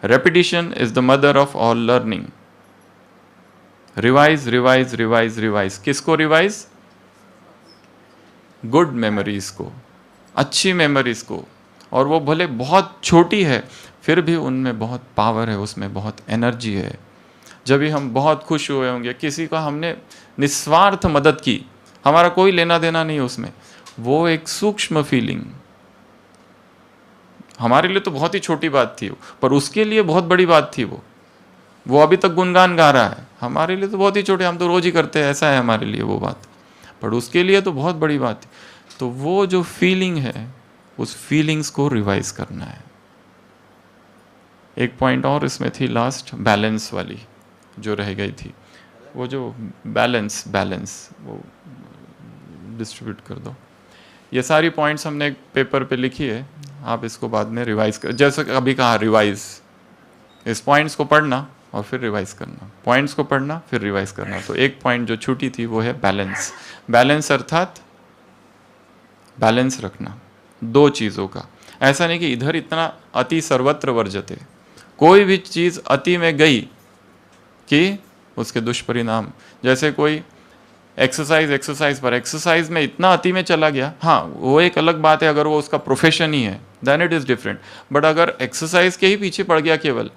repetition is the mother of all learning. Revise revise revise revise. किसको रिवाइज? गुड मेमोरीज को, अच्छी मेमोरीज को। और वो भले बहुत छोटी है, फिर भी उनमें बहुत पावर है, उसमें बहुत एनर्जी है। जब भी हम बहुत खुश हुए होंगे, किसी का हमने निस्वार्थ मदद की, हमारा कोई लेना देना नहीं उसमें, वो एक सूक्ष्म फीलिंग हमारे लिए तो बहुत ही छोटी बात थी, पर उसके लिए बहुत बड़ी बात थी। वो अभी तक गुनगान गा रहा है, हमारे लिए तो बहुत ही छोटे, हम तो रोज ही करते हैं, ऐसा है हमारे लिए वो बात, पर उसके लिए तो बहुत बड़ी बात थी। तो वो जो फीलिंग है, उस फीलिंग्स को रिवाइज करना है। एक पॉइंट और इसमें थी लास्ट, बैलेंस वाली जो रह गई थी, वो जो बैलेंस वो डिस्ट्रीब्यूट कर दो। ये सारी पॉइंट्स हमने एक पेपर पे लिखी है, आप इसको बाद में रिवाइज कर, जैसे अभी कहा रिवाइज, इस पॉइंट्स को पढ़ना और फिर रिवाइज करना, पॉइंट्स को पढ़ना फिर रिवाइज करना। तो एक पॉइंट जो छूटी थी वो है बैलेंस। बैलेंस अर्थात बैलेंस रखना दो चीज़ों का। ऐसा नहीं कि इधर इतना अति सर्वत्र वर्जते, कोई भी चीज़ अति में गई कि उसके दुष्परिणाम, जैसे कोई एक्सरसाइज पर एक्सरसाइज में इतना अति में चला गया, हाँ वो एक अलग बात है, अगर वो उसका प्रोफेशन ही है then it is different. But अगर एक्सरसाइज के ही पीछे पड़ गया केवल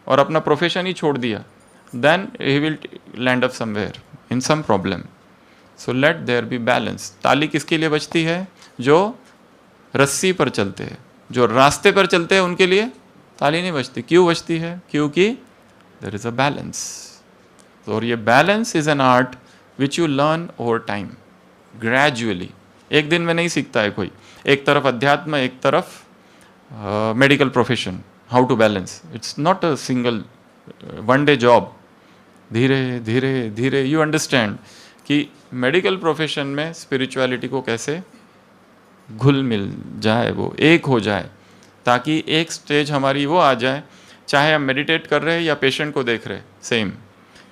और अपना प्रोफेशन ही छोड़ दिया, then he will land up somewhere in some problem. So let there be balance. ताली किसके लिए बजती है? जो रस्सी पर चलते हैं, जो रास्ते पर चलते हैं, उनके लिए ताली नहीं बजती। क्यों बजती है? क्योंकि देयर इज अ बैलेंस। और ये balance is an art which you learn over time, gradually. एक दिन में नहीं सीखता है कोई, एक तरफ अध्यात्म, एक तरफ medical profession, how to balance. It's not a single one day job. धीरे धीरे धीरे यू अंडरस्टैंड कि मेडिकल प्रोफेशन में स्पिरिचुअलिटी को कैसे घुल मिल जाए, वो एक हो जाए, ताकि एक स्टेज हमारी वो आ जाए, चाहे हम मेडिटेट कर रहे हैं या पेशेंट को देख रहे हैं, सेम।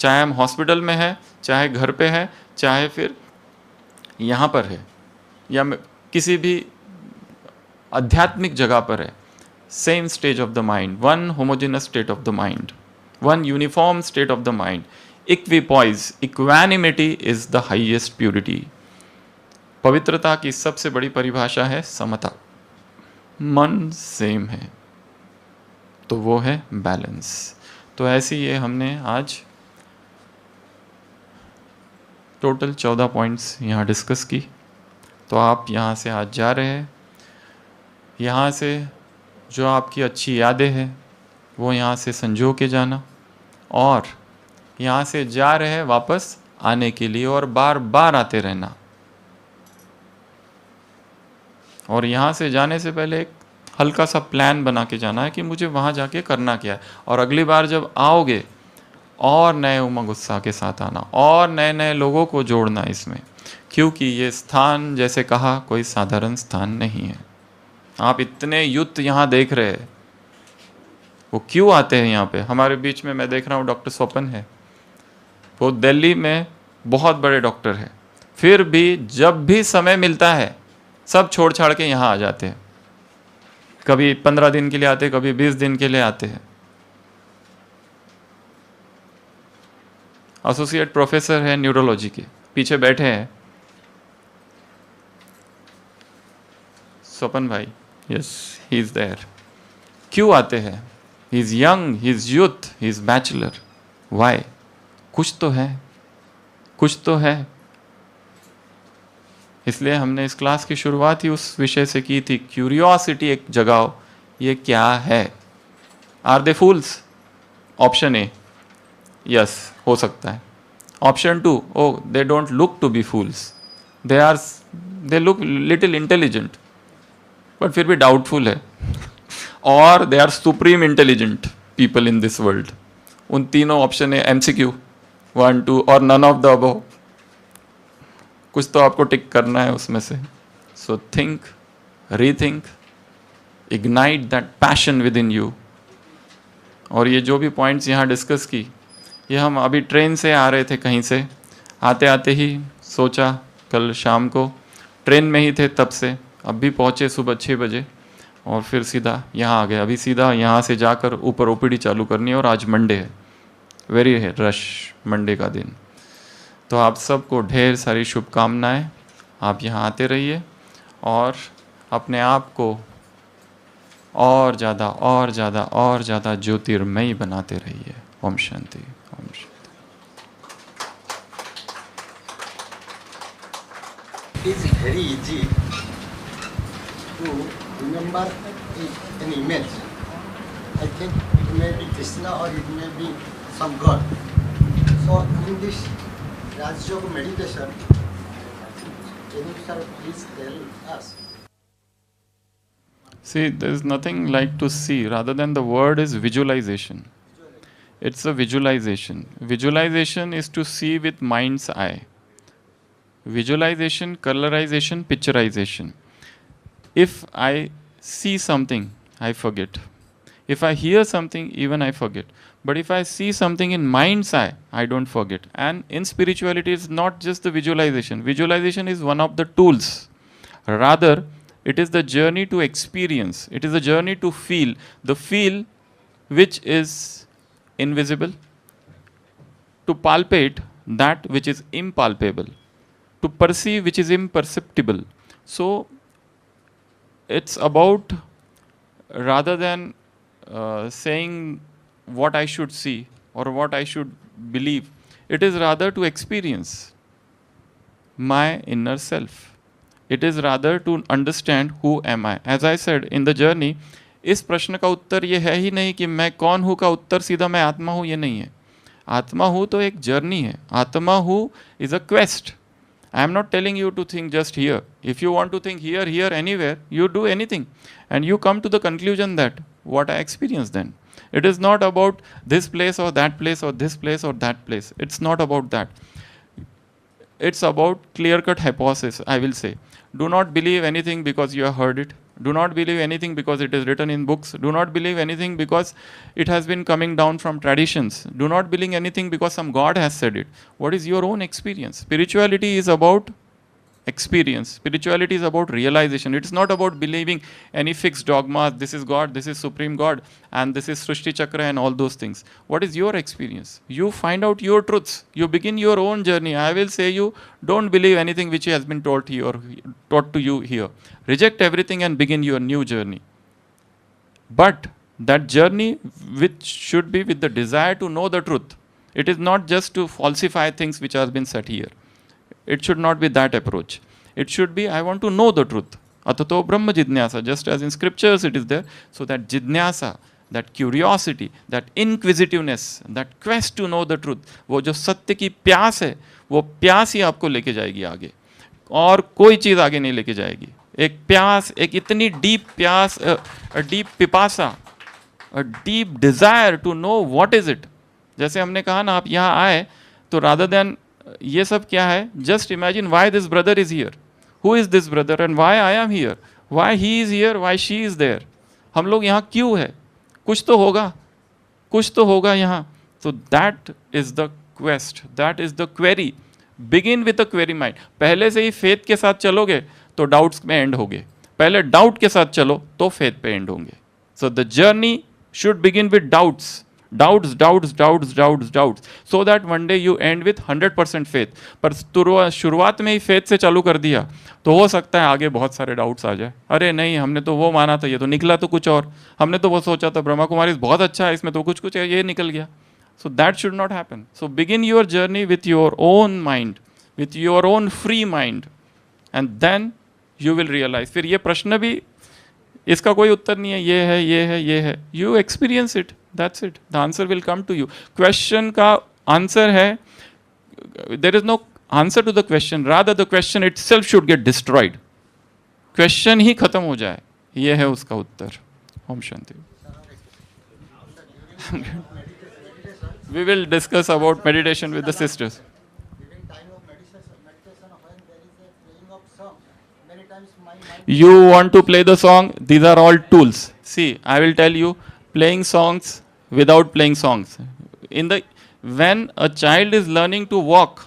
चाहे हम हॉस्पिटल में हैं, चाहे घर पे हैं, चाहे फिर यहाँ पर है, या किसी भी आध्यात्मिक जगह पर है, same stage of the mind, one homogeneous state of the mind, one uniform state of the mind. Equipoise, equanimity is the highest purity. पवित्रता की सबसे बड़ी परिभाषा है समता, मन सेम है, तो वो है बैलेंस। तो ऐसे ये हमने आज टोटल 14 पॉइंट्स यहाँ डिस्कस की। तो आप यहाँ से आज जा रहे हैं, यहाँ से जो आपकी अच्छी यादें हैं वो यहाँ से संजो के जाना, और यहाँ से जा रहे हैं वापस आने के लिए, और बार बार आते रहना। और यहाँ से जाने से पहले एक हल्का सा प्लान बना के जाना है कि मुझे वहाँ जाके करना क्या है, और अगली बार जब आओगे और नए उमंग उत्साह के साथ आना और नए नए लोगों को जोड़ना इसमें, क्योंकि ये स्थान जैसे कहा कोई साधारण स्थान नहीं है। आप इतने युद्ध यहाँ देख रहे हैं, वो क्यों आते हैं यहाँ पे? हमारे बीच में मैं देख रहा हूँ डॉक्टर स्वपन है, वो दिल्ली में बहुत बड़े डॉक्टर है, फिर भी जब भी समय मिलता है सब छोड़ छाड़ के यहाँ आ जाते हैं। कभी 15 दिन के लिए आते हैं, कभी 20 दिन के लिए आते हैं। एसोसिएट प्रोफेसर है न्यूरोलॉजी के, पीछे बैठे हैं स्वपन भाई, यस ही इज देयर। क्यों आते हैं? He is young, he is youth, he is bachelor. Why? कुछ तो है, कुछ तो है। इसलिए हमने इस क्लास की शुरुआत ही उस विषय से की थी, क्यूरियोसिटी एक जगाओ, ये क्या है? Are they fools? Option A, yes हो सकता है। Option 2, oh they don't look to be fools, they look little intelligent, but फिर भी डाउटफुल है। और they are supreme intelligent people in this world. उन तीनों ऑप्शन है, MCQ 1, 2 और नन ऑफ द अबव। कुछ तो आपको टिक करना है उसमें से। So think, rethink, ignite that passion with in you. और ये जो भी पॉइंट्स यहाँ डिस्कस की, ये हम अभी ट्रेन से आ रहे थे कहीं से, आते आते ही सोचा, कल शाम को ट्रेन में ही थे तब से, अब भी पहुँचे सुबह 6 बजे और फिर सीधा यहाँ आ गए। अभी सीधा यहाँ से जाकर ऊपर OPD चालू करनी है और आज मंडे है, वेरी है रश मंडे का दिन। तो आप सबको ढेर सारी शुभकामनाएं। आप यहाँ आते रहिए और अपने आप को और ज़्यादा और ज़्यादा और ज़्यादा ज्योतिर्मयी बनाते रहिए। Om Shanti, Om Shanti. It is very easy to remember an image. I think it may be Krishna or it may be some god. So in this Raj Yoga meditation, can you sir please tell us? See, there is nothing like to see, rather than the word is visualization. It's a visualization. Visualization is to see with mind's eye. Visualization, colorization, picturization. If I see something, I forget. If I hear something, even I forget. But if I see something in mind's eye, I don't forget. And in spirituality, it's not just the visualization. Visualization is one of the tools. Rather, it is the journey to experience. It is the journey to feel. The feel which is invisible. To palpate that which is impalpable. To perceive which is imperceptible. So, it's about, rather than saying what I should see or what I should believe, it is rather to experience my inner self. It is rather to understand who am I. As I said in the journey, इस प्रश्न का उत्तर ये है ही नहीं कि मैं कौन हूँ का उत्तर सीधा मैं आत्मा हूँ, ये नहीं है। आत्मा हूँ तो एक जर्नी है। आत्मा हूँ is a quest. I am not telling you to think just here. If you want to think here, anywhere, you do anything. And you come to the conclusion that what I experience then. It is not about this place or that place or this place or that place. It's not about that. It's about clear-cut hypothesis, I will say. Do not believe anything because you have heard it. Do not believe anything because it is written in books. Do not believe anything because it has been coming down from traditions. Do not believe anything because some God has said it. What is your own experience? Spirituality is about experience. Spirituality is about realization. It's not about believing any fixed dogmas. This is God, this is Supreme God, and this is Srishti Chakra and all those things. What is your experience? You find out your truths. You begin your own journey. I will say you don't believe anything which has been taught to you here. Reject everything and begin your new journey. But that journey which should be with the desire to know the truth. It is not just to falsify things which has been said here. It should not be that approach. It should be, I want to know the truth. Atato Brahma Jidnyasa, just as in scriptures it is there. So that Jidnyasa, that curiosity, that inquisitiveness, that quest to know the truth, वो जो सत्य की प्यास है, वो प्यास ही आपको लेके जाएगी आगे, और कोई चीज़ आगे नहीं लेके जाएगी. एक प्यास, एक इतनी डीप प्यास, डीप पिपासा, a deep desire to know what is it. जैसे हमने कहा ना, आप यहाँ आए तो रादर देन ये सब क्या है, just imagine why this brother is here, who is this brother and why I am here, why he is here, why she is there. हम लोग यहाँ क्यों है, कुछ तो होगा, कुछ तो होगा यहाँ। तो that is the quest, that is the query. Begin with a query mind. पहले से ही फेथ के साथ चलोगे तो डाउट्स में एंड होगे, पहले डाउट के साथ चलो तो फेथ पे एंड होंगे। So the journey should begin with doubts, doubts, doubts, doubts, doubts, doubts, so that one day you end with 100% faith। पर शुरुआत में ही फेथ से चालू कर दिया तो हो सकता है आगे बहुत सारे डाउट्स आ जाए। अरे नहीं, हमने तो वो माना था, ये तो निकला तो कुछ और, हमने तो वो सोचा था ब्रह्मा कुमारी बहुत अच्छा है, इसमें तो कुछ कुछ है, ये निकल गया। So that should not happen. So begin your journey with your own mind, with your own free mind, and then you will realize. फिर ये प्रश्न भी, इसका कोई उत्तर नहीं है, ये है, ये है, ये है, you experience it, that's it, the answer will come to you. Question का आंसर है, there is no answer to the question, rather the question itself should get destroyed. Question ही खत्म हो जाए, ये है उसका उत्तर। Om Shanti. We will discuss about meditation with the sisters. During time of meditation, when there is a playing of song, many times my mind. You want to play the song, these are all tools. See, I will tell you, playing songs without playing songs. When a child is learning to walk,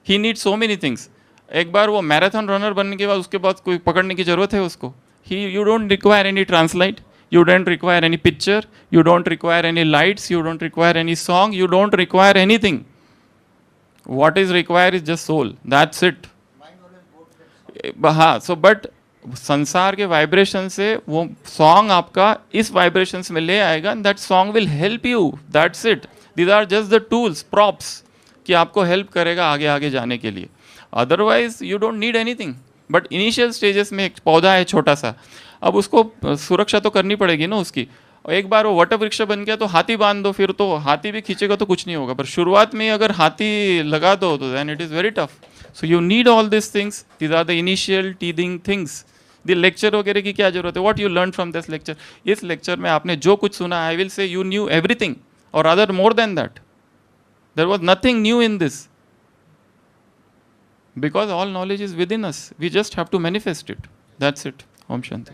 he needs so many things. एक बार वो marathon runner बनने के बाद उसके बाद कोई पकड़ने की जरूरत है उसको। You don't require any translate, you don't require any picture, you don't require any lights, you don't require any song, you don't require anything. What is required is just soul, that's it. हाँ, so but संसार के vibration से वो song आपका इस vibrations में ले आएगा, and that song will help you, that's it. These are just the tools, props, कि आपको हेल्प करेगा आगे आगे जाने के लिए। Otherwise you don't need anything. But initial stages में एक पौधा है छोटा सा, अब उसको सुरक्षा तो करनी पड़ेगी ना उसकी। और एक बार वो वट वृक्ष बन गया तो हाथी बांध दो, फिर तो हाथी भी खींचेगा तो कुछ नहीं होगा। पर शुरुआत में अगर हाथी लगा दो तो then it is very tough. So you need all this things, these are the initial teething things. The lecture वगैरह की क्या जरूरत है, what you learn from this lecture. इस लेक्चर में आपने जो कुछ सुना, I will say you new everything, और other more than that, there was nothing new in this, because all knowledge is within us, we just have to manifest it, that's it. ओम शांति।